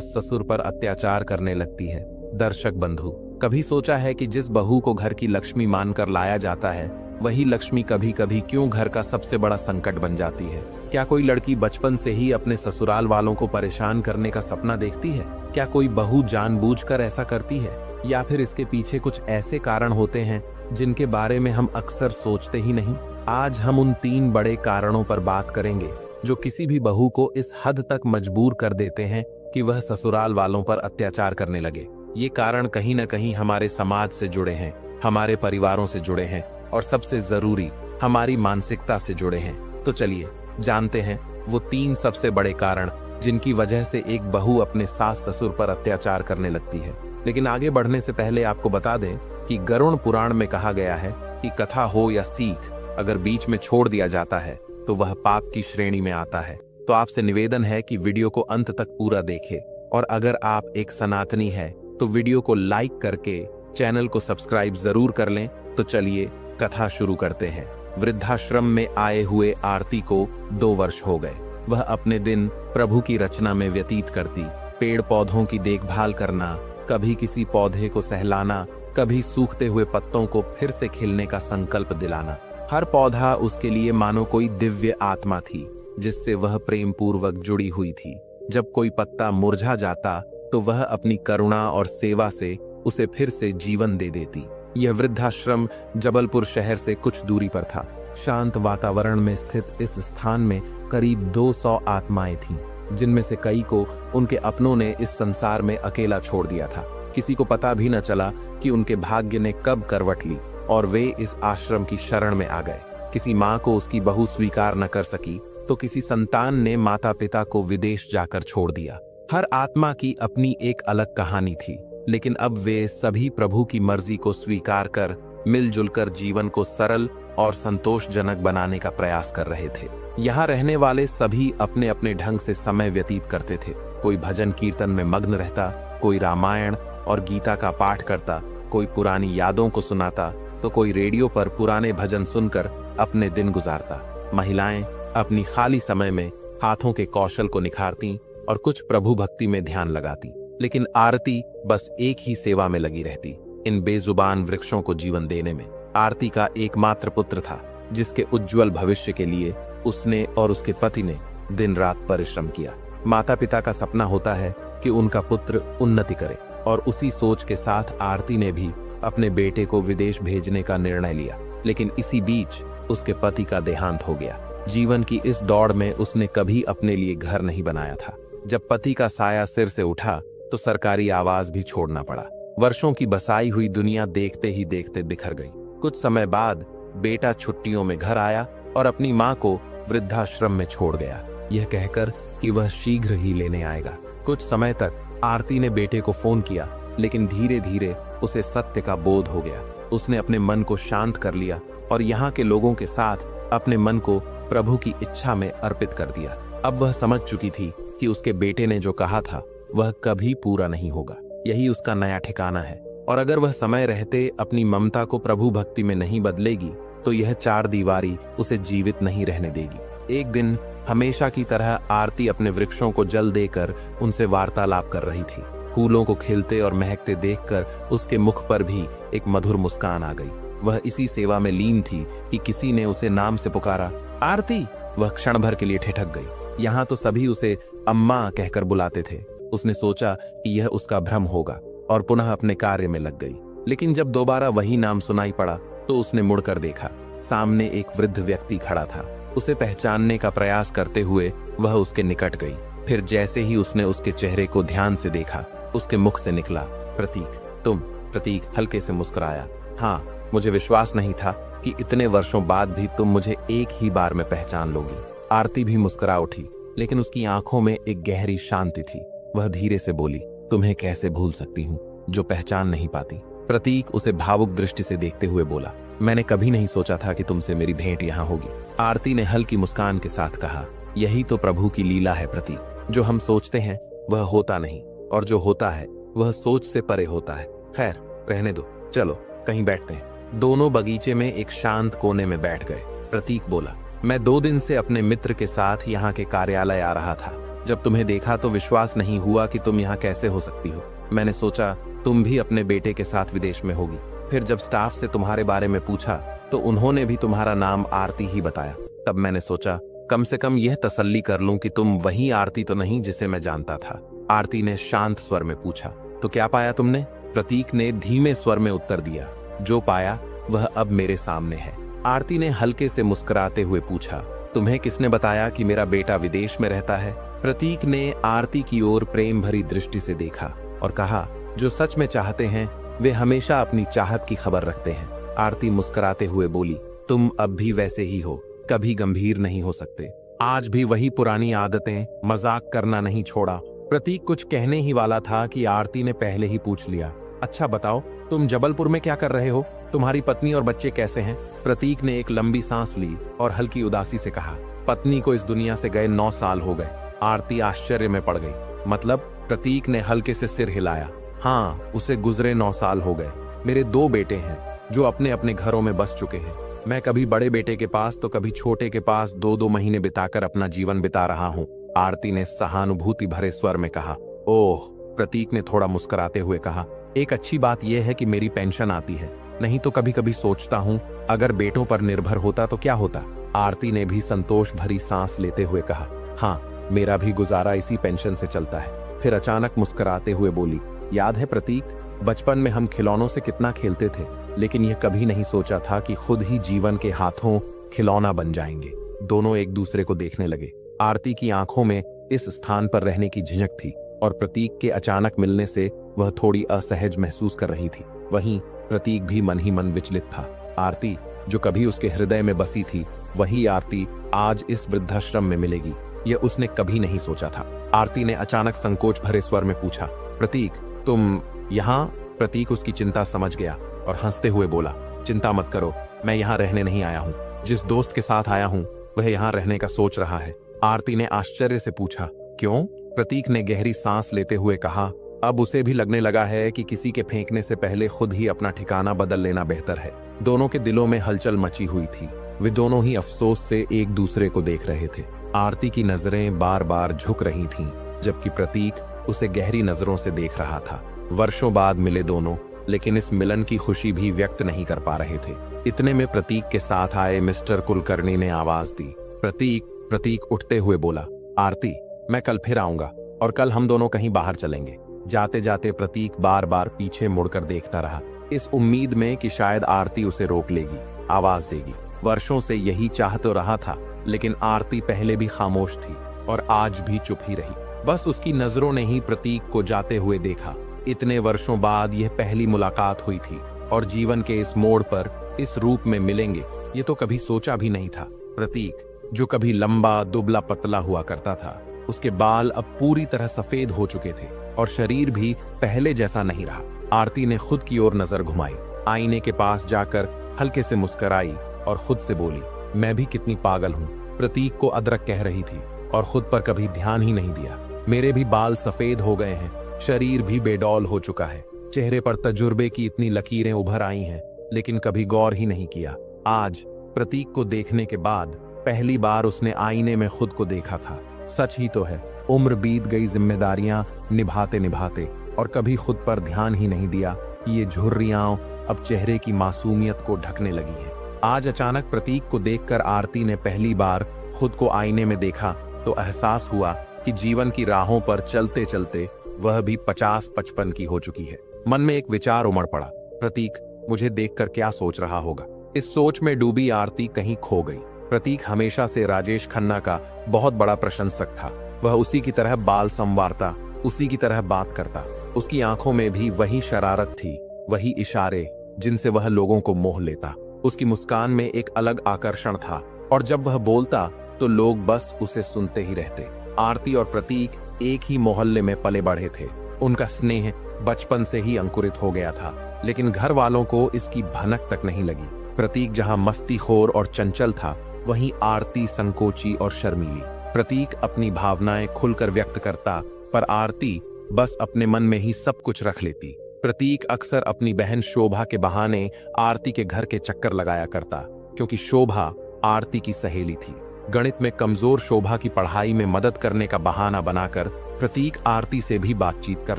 ससुर पर अत्याचार करने लगती है। दर्शक बंधु, कभी सोचा है कि जिस बहू को घर की लक्ष्मी मानकर लाया जाता है, वही लक्ष्मी कभी कभी क्यों घर का सबसे बड़ा संकट बन जाती है? क्या कोई लड़की बचपन से ही अपने ससुराल वालों को परेशान करने का सपना देखती है? क्या कोई बहू जानबूझकर ऐसा करती है, या फिर इसके पीछे कुछ ऐसे कारण होते हैं जिनके बारे में हम अक्सर सोचते ही नहीं? आज हम उन 3 बड़े कारणों पर बात करेंगे जो किसी भी बहू को इस हद तक मजबूर कर देते हैं कि वह ससुराल वालों पर अत्याचार करने लगे। ये कारण कहीं न कहीं हमारे समाज से जुड़े हैं, हमारे परिवारों से जुड़े हैं और सबसे जरूरी हमारी मानसिकता से जुड़े हैं। तो चलिए जानते हैं वो 3 सबसे बड़े कारण जिनकी वजह से एक बहू अपने सास ससुर पर अत्याचार करने लगती है। लेकिन आगे बढ़ने से पहले आपको बता दें कि गरुड़ पुराण में कहा गया है कि कथा हो या सीख, अगर बीच में छोड़ दिया जाता है तो वह पाप की श्रेणी में आता है। तो आपसे निवेदन है कि वीडियो को अंत तक पूरा देखें, और अगर आप एक सनातनी है तो वीडियो को लाइक करके चैनल को सब्सक्राइब जरूर कर लें। तो चलिए कथा शुरू करते हैं। वृद्धाश्रम में आए हुए आरती को 2 वर्ष हो गए। वह अपने दिन प्रभु की रचना में व्यतीत करती, पेड़ पौधों की देखभाल करना, कभी किसी पौधे को सहलाना, कभी सूखते हुए पत्तों को फिर से खिलने का संकल्प दिलाना। हर पौधा उसके लिए मानो कोई दिव्य आत्मा थी जिससे वह प्रेम पूर्वक जुड़ी हुई थी। जब कोई पत्ता मुरझा जाता तो वह अपनी करुणा और सेवा से उसे फिर से जीवन दे देती। यह वृद्धाश्रम जबलपुर शहर से कुछ दूरी पर था। शांत वातावरण में स्थित इस स्थान में करीब 200 आत्माएं थीं, जिनमें से कई को उनके अपनों ने इस संसार में अकेला छोड़ दिया था। किसी को पता भी न चला कि उनके भाग्य ने कब करवट ली और वे इस आश्रम की शरण में आ गए। किसी माँ को उसकी बहू स्वीकार न कर सकी तो किसी संतान ने माता पिता को विदेश जाकर छोड़ दिया। हर आत्मा की अपनी एक अलग कहानी थी, लेकिन अब वे सभी प्रभु की मर्जी को स्वीकार कर मिलजुल कर जीवन को सरल और संतोषजनक बनाने का प्रयास कर रहे थे। यहाँ रहने वाले सभी अपने अपने ढंग से समय व्यतीत करते थे। कोई भजन कीर्तन में मग्न रहता, कोई रामायण और गीता का पाठ करता, कोई पुरानी यादों को सुनाता, तो कोई रेडियो पर पुराने भजन सुनकर अपने दिन गुजारता। महिलाएं अपनी खाली समय में हाथों के कौशल को निखारती और कुछ प्रभु भक्ति में ध्यान लगाती। लेकिन आरती बस एक ही सेवा में लगी रहती, इन बेजुबान वृक्षों को जीवन देने में। आरती का एकमात्र पुत्र था जिसके उज्जवल भविष्य के लिए उसने और उसके पति ने दिन रात परिश्रम किया। माता पिता का सपना होता है कि उनका पुत्र उन्नति करे, और उसी सोच के साथ आरती ने भी अपने बेटे को विदेश भेजने का निर्णय लिया। लेकिन इसी बीच उसके पति का देहांत हो गया। जीवन की इस दौड़ में उसने कभी अपने लिए घर नहीं बनाया था। जब पति का साया सिर से उठा तो सरकारी आवाज भी छोड़ना पड़ा। वर्षों की बसाई हुई दुनिया देखते ही देखते बिखर गई। कुछ समय बाद बेटा छुट्टियों में घर आया और अपनी माँ को वृद्धाश्रम में छोड़ गया, यह कहकर कि वह शीघ्र ही लेने आएगा। कुछ समय तक आरती ने बेटे को फोन किया, लेकिन धीरे धीरे उसे सत्य का बोध हो गया। उसने अपने मन को शांत कर लिया और यहाँ के लोगों के साथ अपने मन को प्रभु की इच्छा में अर्पित कर दिया। अब वह समझ चुकी थी कि उसके बेटे ने जो कहा था वह कभी पूरा नहीं होगा। यही उसका नया ठिकाना है, और अगर वह समय रहते अपनी ममता को प्रभु भक्ति में नहीं बदलेगी तो यह 4 दीवारी उसे जीवित नहीं रहने देगी। एक दिन हमेशा की तरह आरती अपने वृक्षों को जल देकर उनसे वार्तालाप कर रही थी। फूलों को खिलते और महकते देखकर उसके मुख पर भी एक मधुर मुस्कान आ गई। वह इसी सेवा में लीन थी कि किसी ने उसे नाम से पुकारा, आरती। वह क्षण भर के लिए ठिठक गई। यहाँ तो सभी उसे अम्मा कहकर बुलाते थे। उसने सोचा कि यह उसका भ्रम होगा और पुनः अपने कार्य में लग गई। लेकिन जब दोबारा वही नाम सुनाई पड़ा तो उसने मुड़कर देखा। सामने एक वृद्ध व्यक्ति खड़ा था। उसे पहचानने का प्रयास करते हुए वह उसके निकट गई। फिर जैसे ही उसने उसके चेहरे को ध्यान से देखा, उसके मुख से निकला, प्रतीक, तुम। प्रतीक हल्के से मुस्कुराया। हाँ, मुझे विश्वास नहीं था कि इतने वर्षों बाद भी तुम मुझे एक ही बार में पहचान लोगी। आरती भी मुस्कुरा उठी, लेकिन उसकी आंखों में एक गहरी शांति थी। वह धीरे से बोली, तुम्हें कैसे भूल सकती हूँ जो पहचान नहीं पाती। प्रतीक उसे भावुक दृष्टि से देखते हुए बोला, मैंने कभी नहीं सोचा था कि तुमसे मेरी भेंट यहाँ होगी। आरती ने हल्की मुस्कान के साथ कहा, यही तो प्रभु की लीला है प्रतीक। जो हम सोचते हैं वह होता नहीं, और जो होता है वह सोच से परे होता है। खैर रहने दो, चलो कहीं बैठते हैं। दोनों बगीचे में एक शांत कोने में बैठ गए। प्रतीक बोला, मैं 2 दिन से अपने मित्र के साथ यहाँ के कार्यालय आ रहा था। जब तुम्हें देखा तो विश्वास नहीं हुआ कि तुम यहाँ कैसे हो सकती हो। मैंने सोचा तुम भी अपने बेटे के साथ विदेश में होगी। फिर जब स्टाफ से तुम्हारे बारे में पूछा तो उन्होंने भी तुम्हारा नाम आरती ही बताया। तब मैंने सोचा कम से कम यह तसल्ली कर लूं कि तुम वही आरती तो नहीं जिसे मैं जानता था। आरती ने शांत स्वर में पूछा, तो क्या पाया तुमने? प्रतीक ने धीमे स्वर में उत्तर दिया, जो पाया वह अब मेरे सामने है। आरती ने हल्के से मुस्कुराते हुए पूछा, तुम्हें किसने बताया कि मेरा बेटा विदेश में रहता है? प्रतीक ने आरती की ओर प्रेम भरी दृष्टि से देखा और कहा, जो सच में चाहते हैं वे हमेशा अपनी चाहत की खबर रखते हैं। आरती मुस्कुराते हुए बोली, तुम अब भी वैसे ही हो, कभी गंभीर नहीं हो सकते। आज भी वही पुरानी आदतें, मजाक करना नहीं छोड़ा। प्रतीक कुछ कहने ही वाला था कि आरती ने पहले ही पूछ लिया, अच्छा बताओ तुम जबलपुर में क्या कर रहे हो? तुम्हारी पत्नी और बच्चे कैसे हैं? प्रतीक ने एक लंबी सांस ली और हल्की उदासी से कहा, पत्नी को इस दुनिया से गए 9 साल हो गए। आरती आश्चर्य में पड़ गई। मतलब? प्रतीक ने हल्के से सिर हिलाया, हाँ, उसे गुजरे 9 साल हो गए। मेरे 2 बेटे हैं जो अपने अपने घरों में बस चुके हैं। मैं कभी बड़े बेटे के पास तो कभी छोटे के पास 2-2 महीने बिताकर अपना जीवन बिता रहा हूँ। आरती ने सहानुभूति भरे स्वर में कहा। ओह, प्रतीक ने थोड़ा मुस्कुराते हुए कहा, एक अच्छी बात यह है कि मेरी पेंशन आती है, नहीं तो कभी कभी सोचता हूँ अगर बेटों पर निर्भर होता तो क्या होता। आरती ने भी संतोष भरी सांस लेते हुए कहा, हाँ, मेरा भी गुजारा इसी पेंशन से चलता है। फिर अचानक मुस्कुराते हुए बोली, याद है प्रतीक, बचपन में हम खिलौनों से कितना खेलते थे, लेकिन यह कभी नहीं सोचा था कि खुद ही जीवन के हाथों खिलौना बन जाएंगे। दोनों एक दूसरे को देखने लगे। आरती की आंखों में इस स्थान पर रहने की झिझक थी और प्रतीक के अचानक मिलने से वह थोड़ी असहज महसूस कर रही थी। वहीं प्रतीक भी मन ही मन विचलित था। आरती जो कभी उसके हृदय में बसी थी, वही आरती आज इस वृद्धाश्रम में मिलेगी, यह उसने कभी नहीं सोचा था। आरती ने अचानक संकोच भरे स्वर में पूछा, प्रतीक तुम यहाँ? प्रतीक उसकी चिंता समझ गया और हंसते हुए बोला, चिंता मत करो, मैं यहाँ रहने नहीं आया हूँ। जिस दोस्त के साथ आया हूँ वह यहाँ रहने का सोच रहा है। आरती ने आश्चर्य से पूछा, क्यों? प्रतीक ने गहरी सांस लेते हुए कहा, अब उसे भी लगने लगा है कि किसी के फेंकने से पहले खुद ही अपना ठिकाना बदल लेना बेहतर है। दोनों के दिलों में हलचल मची हुई थी। वे दोनों ही अफसोस से एक दूसरे को देख रहे थे। आरती की नजरें बार बार झुक रही थीं, जबकि प्रतीक उसे गहरी नजरों से देख रहा था। वर्षों बाद मिले दोनों, लेकिन इस मिलन की खुशी भी व्यक्त नहीं कर पा रहे थे। इतने में प्रतीक के साथ आए मिस्टर कुलकर्णी ने आवाज दी, प्रतीक उठते हुए बोला, आरती मैं कल फिर आऊंगा और कल हम दोनों कहीं बाहर चलेंगे। जाते जाते प्रतीक बार बार पीछे मुड़कर देखता रहा, इस उम्मीद में कि शायद आरती उसे रोक लेगी, आवाज देगी। वर्षों से यही चाह तो रहा था, लेकिन आरती पहले भी खामोश थी और आज भी चुप ही रही। बस उसकी नजरों ने ही प्रतीक को जाते हुए देखा। इतने वर्षों बाद यह पहली मुलाकात हुई थी और जीवन के इस मोड़ पर इस रूप में मिलेंगे ये तो कभी सोचा भी नहीं था। प्रतीक जो कभी लंबा दुबला पतला हुआ करता था, उसके बाल अब पूरी तरह सफेद हो चुके थे और शरीर भी पहले जैसा नहीं रहा। आरती ने खुद की ओर नजर घुमाई, आईने के पास जाकर हल्के से मुस्कुराई और खुद से बोली, मैं भी कितनी पागल हूँ। प्रतीक को अदरक कह रही थी और खुद पर कभी ध्यान ही नहीं दिया। मेरे भी बाल सफेद हो गए हैं, शरीर भी बेडौल हो चुका है, चेहरे पर तजुर्बे की इतनी लकीरें उभर आई हैं, लेकिन कभी गौर ही नहीं किया। आज प्रतीक को देखने के बाद पहली बार उसने आईने में खुद को देखा था। सच ही तो है, उम्र बीत गई जिम्मेदारियां निभाते निभाते और कभी खुद पर ध्यान ही नहीं दिया कि ये झुर्रियां अब चेहरे की मासूमियत को ढकने लगी है। आज अचानक प्रतीक को देखकर आरती ने पहली बार खुद को आईने में देखा तो एहसास हुआ कि जीवन की राहों पर चलते चलते वह भी 50-55 की हो चुकी है। मन में एक विचार उमड़ पड़ा, प्रतीक मुझे देखकर क्या सोच रहा होगा। इस सोच में डूबी आरती कहीं खो गई। प्रतीक हमेशा से राजेश खन्ना का बहुत बड़ा प्रशंसक था। वह उसी की तरह बाल संवारता, उसी की तरह बात करता। उसकी आंखों में भी वही शरारत थी, वही इशारे जिनसे वह लोगों को मोह लेता। उसकी मुस्कान में एक अलग आकर्षण था और जब वह बोलता तो लोग बस उसे सुनते ही रहते। आरती और प्रतीक एक ही मोहल्ले में पले बढ़े थे। उनका स्नेह बचपन से ही अंकुरित हो गया था, लेकिन घर वालों को इसकी भनक तक नहीं लगी। प्रतीक जहां मस्तीखोर और चंचल था, वहीं आरती संकोची और शर्मीली। प्रतीक अपनी भावनाएं खुलकर व्यक्त करता, पर आरती बस अपने मन में ही सब कुछ रख लेती। प्रतीक अक्सर अपनी बहन शोभा के बहाने आरती के घर के चक्कर लगाया करता, क्योंकि शोभा आरती की सहेली थी। गणित में कमजोर शोभा की पढ़ाई में मदद करने का बहाना बनाकर प्रतीक आरती से भी बातचीत कर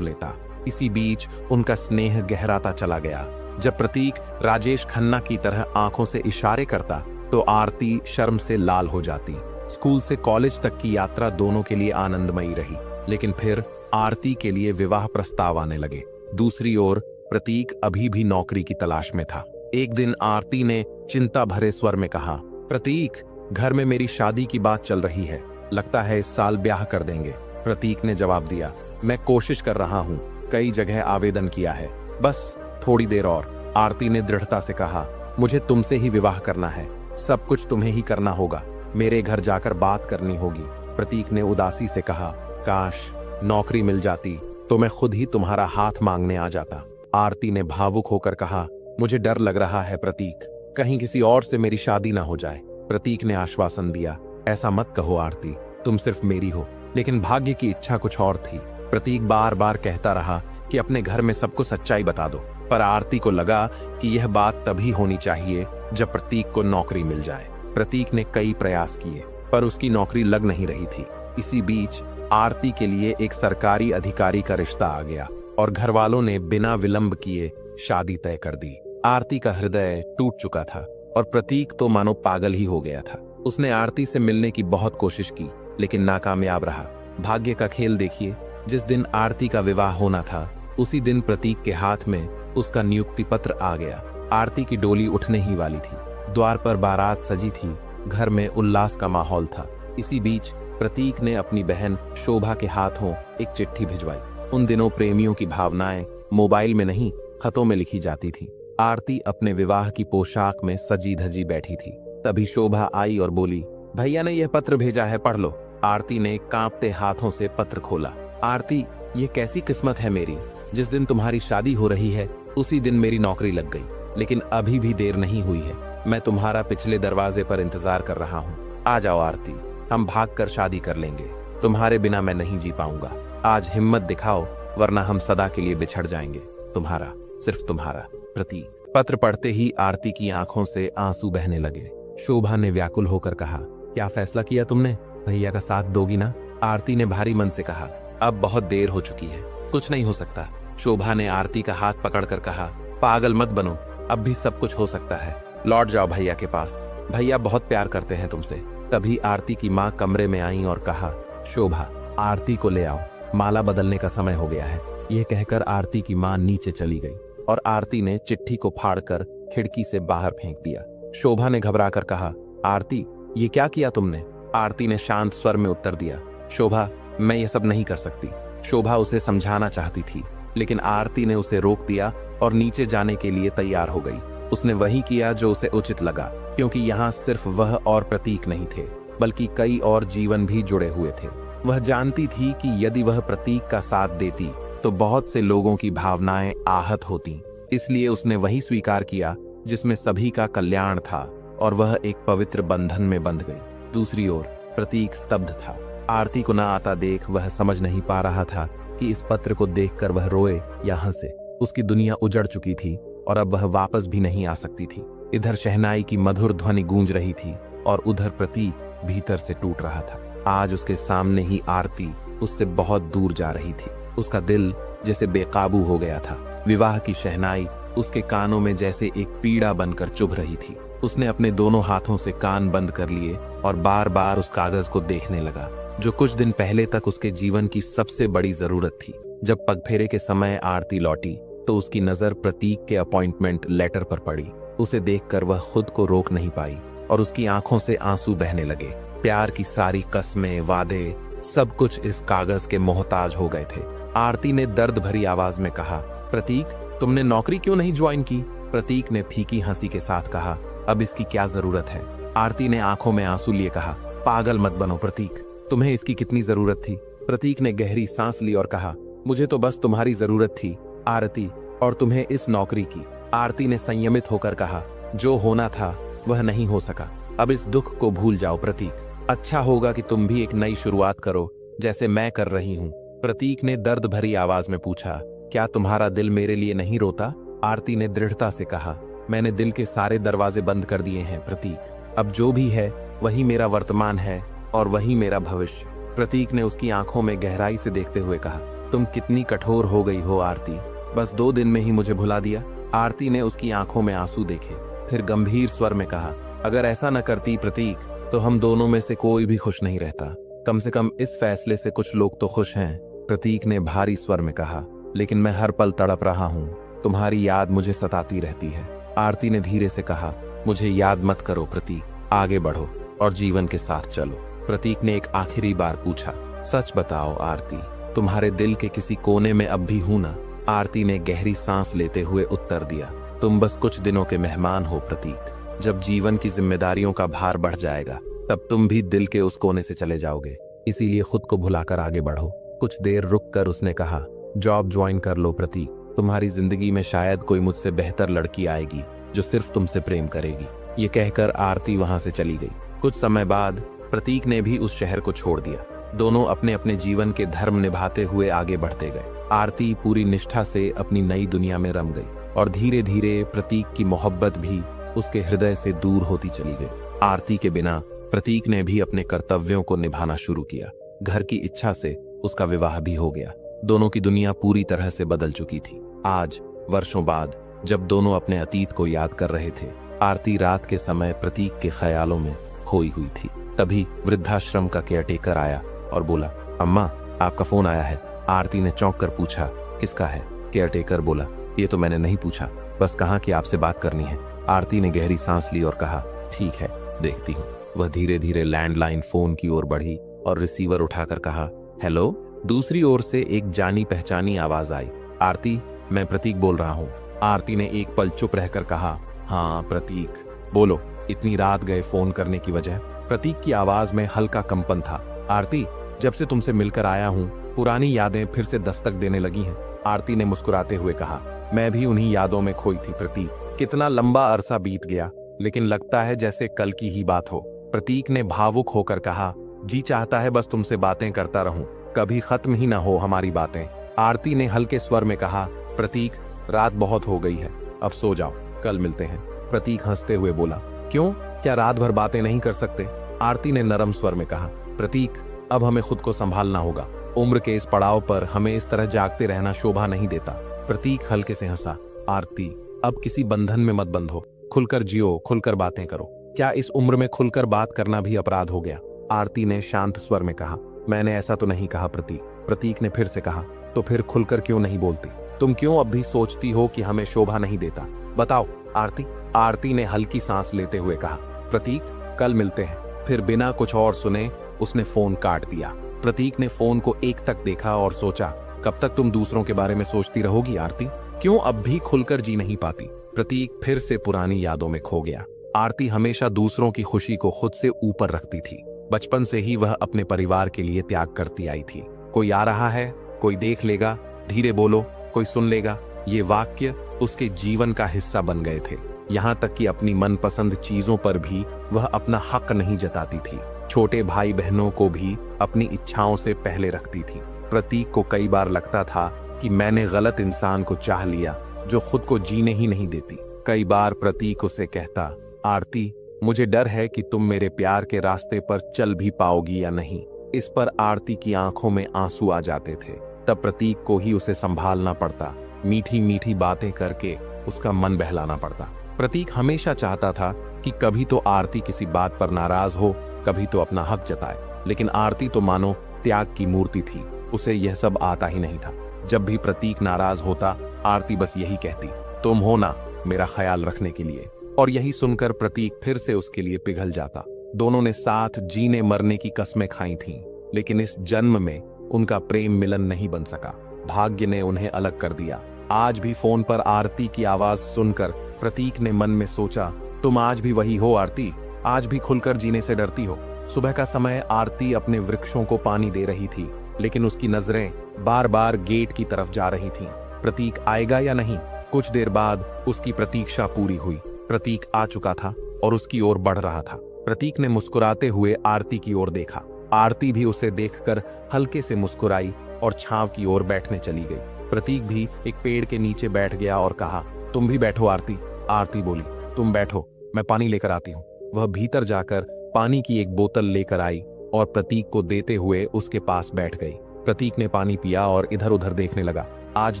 लेता। इसी बीच उनका स्नेह गहराता चला गया। जब प्रतीक राजेश खन्ना की तरह आंखों से इशारे करता तो आरती शर्म से लाल हो जाती। स्कूल से कॉलेज तक की यात्रा दोनों के लिए आनंदमयी रही, लेकिन फिर आरती के लिए विवाह प्रस्ताव आने लगे। दूसरी ओर प्रतीक अभी भी नौकरी की तलाश में था। एक दिन आरती ने चिंता भरे स्वर में कहा, प्रतीक, घर में मेरी शादी की बात चल रही है, लगता है इस साल ब्याह कर देंगे। प्रतीक ने जवाब दिया, मैं कोशिश कर रहा हूँ, कई जगह आवेदन किया है, बस थोड़ी देर और। आरती ने दृढ़ता से कहा, मुझे तुमसे ही विवाह करना है, सब कुछ तुम्हें ही करना होगा, मेरे घर जाकर बात करनी होगी। प्रतीक ने उदासी से कहा, काश नौकरी मिल जाती तो मैं खुद ही तुम्हारा हाथ मांगने आ जाता। आरती ने भावुक होकर कहा, मुझे डर लग रहा है प्रतीक, कहीं किसी और से मेरी शादी ना हो जाए। प्रतीक ने आश्वासन दिया, ऐसा मत कहो आरती, तुम सिर्फ मेरी हो। लेकिन भाग्य की इच्छा कुछ और थी। प्रतीक बार बार कहता रहा कि अपने घर में सबको सच्चाई बता दो, पर आरती को लगा कि यह बात तभी होनी चाहिए जब प्रतीक को नौकरी मिल जाए। प्रतीक ने कई प्रयास किए, पर उसकी नौकरी लग नहीं रही थी। इसी बीच आरती के लिए एक सरकारी अधिकारी का रिश्ता आ गया और घर वालों ने बिना विलंब किए शादी तय कर दी। आरती का हृदय टूट चुका था और प्रतीक तो मानो पागल ही हो गया था। उसने आरती से मिलने की बहुत कोशिश की, लेकिन नाकामयाब रहा। भाग्य का खेल देखिए, जिस दिन आरती का विवाह होना था उसी दिन प्रतीक के हाथ में उसका नियुक्ति पत्र आ गया। आरती की डोली उठने ही वाली थी, द्वार पर बारात सजी थी, घर में उल्लास का माहौल था। इसी बीच प्रतीक ने अपनी बहन शोभा के हाथों एक चिट्ठी भिजवाई। उन दिनों प्रेमियों की भावनाएं मोबाइल में नहीं, खतों में लिखी जाती थी। आरती अपने विवाह की पोशाक में सजी धजी बैठी थी। तभी शोभा आई और बोली, भैया ने यह पत्र भेजा है, पढ़ लो। आरती ने कांपते हाथों से पत्र खोला। आरती, ये कैसी किस्मत है मेरी, जिस दिन तुम्हारी शादी हो रही है उसी दिन मेरी नौकरी लग गई, लेकिन अभी भी देर नहीं हुई है। मैं तुम्हारा पिछले दरवाजे पर इंतजार कर रहा हूँ। आ जाओ आरती, हम भागकर शादी कर लेंगे। तुम्हारे बिना मैं नहीं जी पाऊंगा। आज हिम्मत दिखाओ, वरना हम सदा के लिए बिछड़ जाएंगे। तुम्हारा, सिर्फ तुम्हारा, प्रतीक। पत्र पढ़ते ही आरती की आंखों से आंसू बहने लगे। शोभा ने व्याकुल होकर कहा, क्या फैसला किया तुमने? भैया का साथ दोगी ना? आरती ने भारी मन से कहा, अब बहुत देर हो चुकी है, कुछ नहीं हो सकता। शोभा ने आरती का हाथ पकड़कर कहा, पागल मत बनो, अब भी सब कुछ हो सकता है। लौट जाओ भैया के पास, भैया बहुत प्यार करते हैं तुमसे। तभी आरती की माँ कमरे में आई और कहा, शोभा, आरती को ले आओ, माला बदलने का समय हो गया है। यह कहकर आरती की माँ नीचे चली गई और आरती ने चिट्ठी को फाड़कर खिड़की से बाहर फेंक दिया। शोभा ने घबराकर कहा, आरती, ये क्या किया तुमने? आरती ने शांत स्वर में उत्तर दिया, शोभा, मैं ये सब नहीं कर सकती। शोभा उसे समझाना चाहती थी, लेकिन आरती ने उसे रोक दिया और नीचे जाने के लिए तैयार हो गई। उसने वही किया जो उसे उचित लगा, क्योंकि यहाँ सिर्फ वह और प्रतीक नहीं थे, बल्कि कई और जीवन भी जुड़े हुए थे। वह जानती थी कि यदि वह प्रतीक का साथ देती तो बहुत से लोगों की भावनाएं आहत होती। इसलिए उसने वही स्वीकार किया जिसमें सभी का कल्याण था, और वह एक पवित्र बंधन में बंध गई। दूसरी ओर प्रतीक स्तब्ध था। आरती को न आता देख वह समझ नहीं पा रहा था कि इस पत्र को देखकर वह रोए या हंसे। उसकी दुनिया उजड़ चुकी थी और अब वह वापस भी नहीं आ सकती थी। इधर शहनाई की मधुर ध्वनि गूंज रही थी और उधर प्रतीक भीतर से टूट रहा था। आज उसके सामने ही आरती उससे बहुत दूर जा रही थी। उसका दिल जैसे बेकाबू हो गया था। विवाह की शहनाई उसके कानों में जैसे एक पीड़ा बनकर चुभ रही थी। उसने अपने दोनों हाथों से कान बंद कर लिए और बार बार उस कागज को देखने लगा, जो कुछ दिन पहले तक उसके जीवन की सबसे बड़ी जरूरत थी। जब पगफेरे के समय आरती लौटी तो उसकी नजर प्रतीक के अपॉइंटमेंट लेटर पर पड़ी। उसे देखकर वह खुद को रोक नहीं पाई और उसकी आंखों से आंसू बहने लगे। प्यार की सारी कस्में, वादे, सब कुछ इस कागज के मोहताज हो गए थे। आरती ने दर्द भरी आवाज में कहा, प्रतीक, तुमने नौकरी क्यों नहीं ज्वाइन की? प्रतीक ने फीकी हंसी के साथ कहा, अब इसकी क्या जरूरत है? आरती ने आंखों में आंसू लिए कहा, पागल मत बनो प्रतीक, तुम्हें इसकी कितनी जरूरत थी? प्रतीक ने गहरी सांस ली और कहा, मुझे तो बस तुम्हारी जरूरत थी आरती, और तुम्हें इस नौकरी की। आरती ने संयमित होकर कहा, जो होना था वह नहीं हो सका, अब इस दुख को भूल जाओ प्रतीक। अच्छा होगा कि तुम भी एक नई शुरुआत करो, जैसे मैं कर रही हूँ। प्रतीक ने दर्द भरी आवाज में पूछा, क्या तुम्हारा दिल मेरे लिए नहीं रोता? आरती ने दृढ़ता से कहा, मैंने दिल के सारे दरवाजे बंद कर दिए हैं प्रतीक, अब जो भी है वही मेरा वर्तमान है और वही मेरा भविष्य। प्रतीक ने उसकी आंखों में गहराई से देखते हुए कहा, तुम कितनी कठोर हो गई हो आरती, बस 2 दिन में ही मुझे भुला दिया। आरती ने उसकी आंखों में आंसू देखे, फिर गंभीर स्वर में कहा, अगर ऐसा न करती प्रतीक तो हम दोनों में से कोई भी खुश नहीं रहता। कम से कम इस फैसले से कुछ लोग तो खुश हैं। प्रतीक ने भारी स्वर में कहा, लेकिन मैं हर पल तड़प रहा हूँ, तुम्हारी याद मुझे सताती रहती है। आरती ने धीरे से कहा, मुझे याद मत करो प्रतीक, आगे बढ़ो और जीवन के साथ चलो। प्रतीक ने एक आखिरी बार पूछा, सच बताओ आरती, तुम्हारे दिल के किसी कोने में अब भी हूं ना? आरती ने गहरी सांस लेते हुए उत्तर दिया, तुम बस कुछ दिनों के मेहमान हो प्रतीक। जब जीवन की जिम्मेदारियों का भार बढ़ जाएगा तब तुम भी दिल के उस कोने से चले जाओगे, इसीलिए खुद को भुलाकर आगे बढ़ो। कुछ देर रुककर उसने कहा, जॉब ज्वाइन कर लो प्रतीक, तुम्हारी जिंदगी में शायद कोई मुझसे बेहतर लड़की आएगी जो सिर्फ तुमसे प्रेम करेगी। ये कहकर आरती वहां से चली गई। कुछ समय बाद प्रतीक ने भी उस शहर को छोड़ दिया। दोनों अपने अपने जीवन के धर्म निभाते हुए आगे बढ़ते गए। आरती पूरी निष्ठा से अपनी नई दुनिया में रम गई और धीरे धीरे प्रतीक की मोहब्बत भी उसके हृदय से दूर होती चली गई। आरती के बिना प्रतीक ने भी अपने कर्तव्यों को निभाना शुरू किया। घर की इच्छा से उसका विवाह भी हो गया। दोनों की दुनिया पूरी तरह से बदल चुकी थी। आज वर्षों बाद जब दोनों अपने अतीत को याद कर रहे थे, आरती रात के समय प्रतीक के ख्यालों में खोई हुई थी। तभी वृद्धाश्रम का केयरटेकर आया और बोला, अम्मा आपका फोन आया है। आरती ने चौंक कर पूछा, किसका है? केयरटेकर बोला, ये तो मैंने नहीं पूछा, बस कहा कि आपसे बात करनी है। आरती ने गहरी सांस ली और कहा, ठीक है देखती हूँ। वह धीरे धीरे लैंडलाइन फोन की ओर बढ़ी और रिसीवर उठाकर कहा, हेलो। दूसरी ओर से एक जानी पहचानी आवाज आई, आरती मैं प्रतीक बोल रहा हूँ। आरती ने एक पल चुप रहकर कहा, हाँ प्रतीक बोलो, इतनी रात गए फोन करने की वजह? प्रतीक की आवाज में हल्का कंपन था। आरती, जब से तुमसे मिलकर आया हूँ पुरानी यादें फिर से दस्तक देने लगी हैं। आरती ने मुस्कुराते हुए कहा, मैं भी उन्हीं यादों में खोई थी प्रतीक। कितना लंबा अरसा बीत गया, लेकिन लगता है जैसे कल की ही बात हो। प्रतीक ने भावुक होकर कहा, जी चाहता है बस तुमसे बातें करता रहूं, कभी खत्म ही ना हो हमारी बातें। आरती ने हल्के स्वर में कहा, प्रतीक रात बहुत हो गई है, अब सो जाओ, कल मिलते हैं। प्रतीक हंसते हुए बोला, क्यों, क्या रात भर बातें नहीं कर सकते? आरती ने नरम स्वर में कहा, प्रतीक अब हमें खुद को संभालना होगा। उम्र के इस पड़ाव पर हमें इस तरह जागते रहना शोभा नहीं देता। प्रतीक हल्के से हंसा, आरती अब किसी बंधन में मत बंधो, खुलकर जियो, खुलकर बातें करो। क्या इस उम्र में खुलकर बात करना भी अपराध हो गया? आरती ने शांत स्वर में कहा, मैंने ऐसा तो नहीं कहा प्रतीक। प्रतीक ने फिर से कहा, तो फिर खुलकर क्यों नहीं बोलती? तुम क्यों अब भी सोचती हो कि हमें शोभा नहीं देता? बताओ आरती। आरती ने हल्की सांस लेते हुए कहा, प्रतीक कल मिलते हैं। फिर बिना कुछ और सुने उसने फोन काट दिया। प्रतीक ने फोन को एक तक देखा और सोचा, कब तक तुम दूसरों के बारे में सोचती रहोगी आरती? क्यों अब भी खुलकर जी नहीं पाती? प्रतीक फिर से पुरानी यादों में खो गया। आरती हमेशा दूसरों की खुशी को खुद से ऊपर रखती थी। बचपन से ही वह अपने परिवार के लिए त्याग करती आई थी। कोई आ रहा है, कोई देख लेगा, धीरे बोलो, कोई सुन लेगा, ये वाक्य उसके जीवन का हिस्सा बन गए थे। यहाँ तक कि अपनी मनपसंद चीजों पर भी वह अपना हक नहीं जताती थी। छोटे भाई बहनों को भी अपनी इच्छाओं से पहले रखती थी। प्रतीक को कई बार लगता था कि मैंने गलत इंसान को चाह लिया जो खुद को जीने ही नहीं देती। कई बार प्रतीक उसे कहता, आरती मुझे डर है कि तुम मेरे प्यार के रास्ते पर चल भी पाओगी या नहीं। इस पर आरती की आंखों में आंसू आ जाते थे। तब प्रतीक को ही उसे संभालना पड़ता, मीठी मीठी बातें करके उसका मन बहलाना पड़ता। प्रतीक हमेशा चाहता था कि कभी तो आरती किसी बात पर नाराज हो, कभी तो अपना हक जताए, लेकिन आरती तो मानो त्याग की मूर्ति थी। उसे यह सब आता ही नहीं था। जब भी प्रतीक नाराज होता, आरती बस यही कहती, तुम हो ना मेरा ख्याल रखने के लिए। और यही सुनकर प्रतीक फिर से उसके लिए पिघल जाता। दोनों ने साथ जीने मरने की कस्में खाई थीं, लेकिन इस जन्म में उनका प्रेम मिलन नहीं बन सका। भाग्य ने उन्हें अलग कर दिया। आज भी फोन पर आरती की आवाज सुनकर प्रतीक ने मन में सोचा, तुम आज भी वही हो आरती, आज भी खुलकर जीने से डरती हो। सुबह का समय आरती अपने वृक्षों को पानी दे रही थी, लेकिन उसकी नजरें बार बार गेट की तरफ जा रही थीं। प्रतीक आएगा या नहीं? कुछ देर बाद उसकी प्रतीक्षा पूरी हुई। प्रतीक आ चुका था और उसकी ओर बढ़ रहा था। प्रतीक ने मुस्कुराते हुए आरती की ओर देखा। आरती भी उसे देखकर हल्के से मुस्कुराई और छांव की ओर बैठने चली गई। प्रतीक भी एक पेड़ के नीचे बैठ गया और कहा, तुम भी बैठो आरती। आरती बोली, तुम बैठो, मैं पानी लेकर आती हूँ। वह भीतर जाकर पानी की एक बोतल लेकर आई और प्रतीक को देते हुए उसके पास बैठ गई। प्रतीक ने पानी पिया और इधर उधर देखने लगा। आज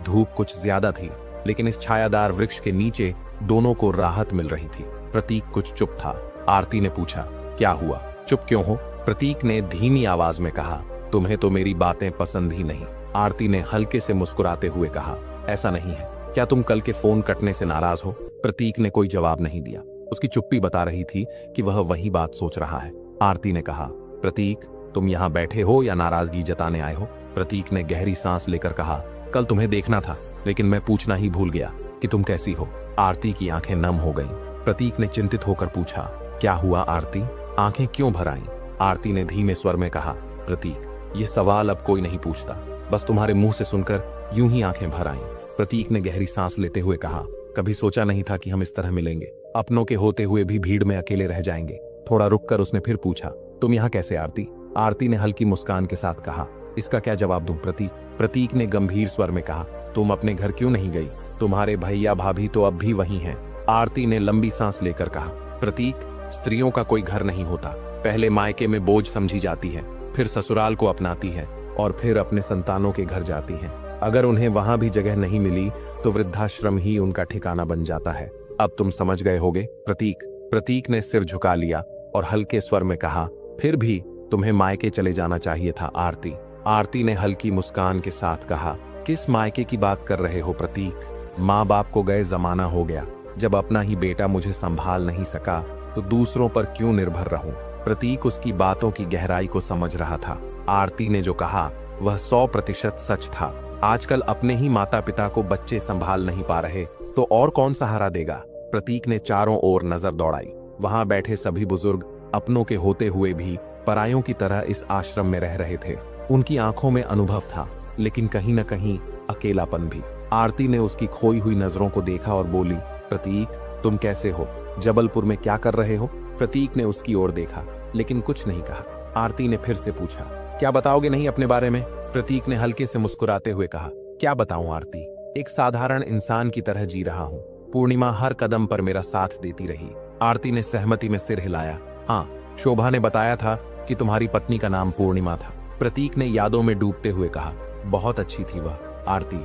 धूप कुछ ज्यादा थी, लेकिन इस छायादार वृक्ष के नीचे दोनों को राहत मिल रही थी। प्रतीक कुछ चुप था। आरती ने पूछा, क्या हुआ, चुप क्यों हो? प्रतीक ने धीमी आवाज में कहा, तुम्हें तो मेरी बातें पसंद ही नहीं। आरती ने हल्के से मुस्कुराते हुए कहा, ऐसा नहीं है, क्या तुम कल के फोन कटने से नाराज हो? प्रतीक ने कोई जवाब नहीं दिया। उसकी चुप्पी बता रही थी कि वह वही बात सोच रहा है। आरती ने कहा, प्रतीक तुम यहाँ बैठे हो या नाराजगी जताने आए हो? प्रतीक ने गहरी सांस लेकर कहा, कल तुम्हें देखना था, लेकिन मैं पूछना ही भूल गया कि तुम कैसी हो। आरती की आंखें नम हो गईं। प्रतीक ने चिंतित होकर पूछा, क्या हुआ आरती, आंखें क्यों भर आईं? आरती ने धीमे स्वर में कहा, प्रतीक ये सवाल अब कोई नहीं पूछता, बस तुम्हारे मुंह से सुनकर यूं ही आंखें भर आईं। प्रतीक ने गहरी सांस लेते हुए कहा, कभी सोचा नहीं था कि हम इस तरह मिलेंगे, अपनों के होते हुए भी भीड़ में अकेले रह जाएंगे। थोड़ा रुककर उसने फिर पूछा, तुम यहाँ कैसे आरती? आरती ने हल्की मुस्कान के साथ कहा, इसका क्या जवाब दूं प्रतीक? प्रतीक ने गंभीर स्वर में कहा, तुम अपने घर क्यों नहीं गई? तुम्हारे भैया भाभी तो अब भी वहीं हैं। आरती ने लंबी सांस लेकर कहा, प्रतीक स्त्रियों का कोई घर नहीं होता, पहले मायके में बोझ समझी जाती है, फिर ससुराल को अपनाती है और फिर अपने संतानों के घर जाती हैं। अगर उन्हें वहां भी जगह नहीं मिली तो वृद्धाश्रम ही उनका ठिकाना बन जाता है। अब तुम समझ गए होगे प्रतीक? प्रतीक ने सिर झुका लिया और हल्के स्वर में कहा, फिर भी तुम्हें मायके चले जाना चाहिए था आरती। आरती ने हल्की मुस्कान के साथ कहा, किस मायके की बात कर रहे हो प्रतीक? माँ बाप को गए जमाना हो गया, जब अपना ही बेटा मुझे संभाल नहीं सका तो दूसरों पर क्यों निर्भर रहूं? प्रतीक उसकी बातों की गहराई को समझ रहा था। आरती ने जो कहा वह 100% सच था। आजकल अपने ही माता पिता को बच्चे संभाल नहीं पा रहे तो और कौन सहारा देगा? प्रतीक ने चारों ओर नजर दौड़ाई। वहां बैठे सभी बुजुर्ग अपनों के होते हुए भी परायों की तरह इस आश्रम में रह रहे थे। उनकी आंखों में अनुभव था, लेकिन कहीं न कहीं अकेलापन भी। आरती ने उसकी खोई हुई नजरों को देखा और बोली, प्रतीक तुम कैसे हो? जबलपुर में क्या कर रहे हो? प्रतीक ने उसकी ओर देखा, लेकिन कुछ नहीं कहा। आरती ने फिर से पूछा, क्या बताओगे नहीं अपने बारे में? प्रतीक ने हल्के से मुस्कुराते हुए कहा, क्या बताऊं आरती, एक साधारण इंसान की तरह जी रहा हूं। पूर्णिमा हर कदम पर मेरा साथ देती रही। आरती ने सहमति में सिर हिलाया। हाँ, शोभा ने बताया था कि तुम्हारी पत्नी का नाम पूर्णिमा था। प्रतीक ने यादों में डूबते हुए कहा, बहुत अच्छी थी वह आरती,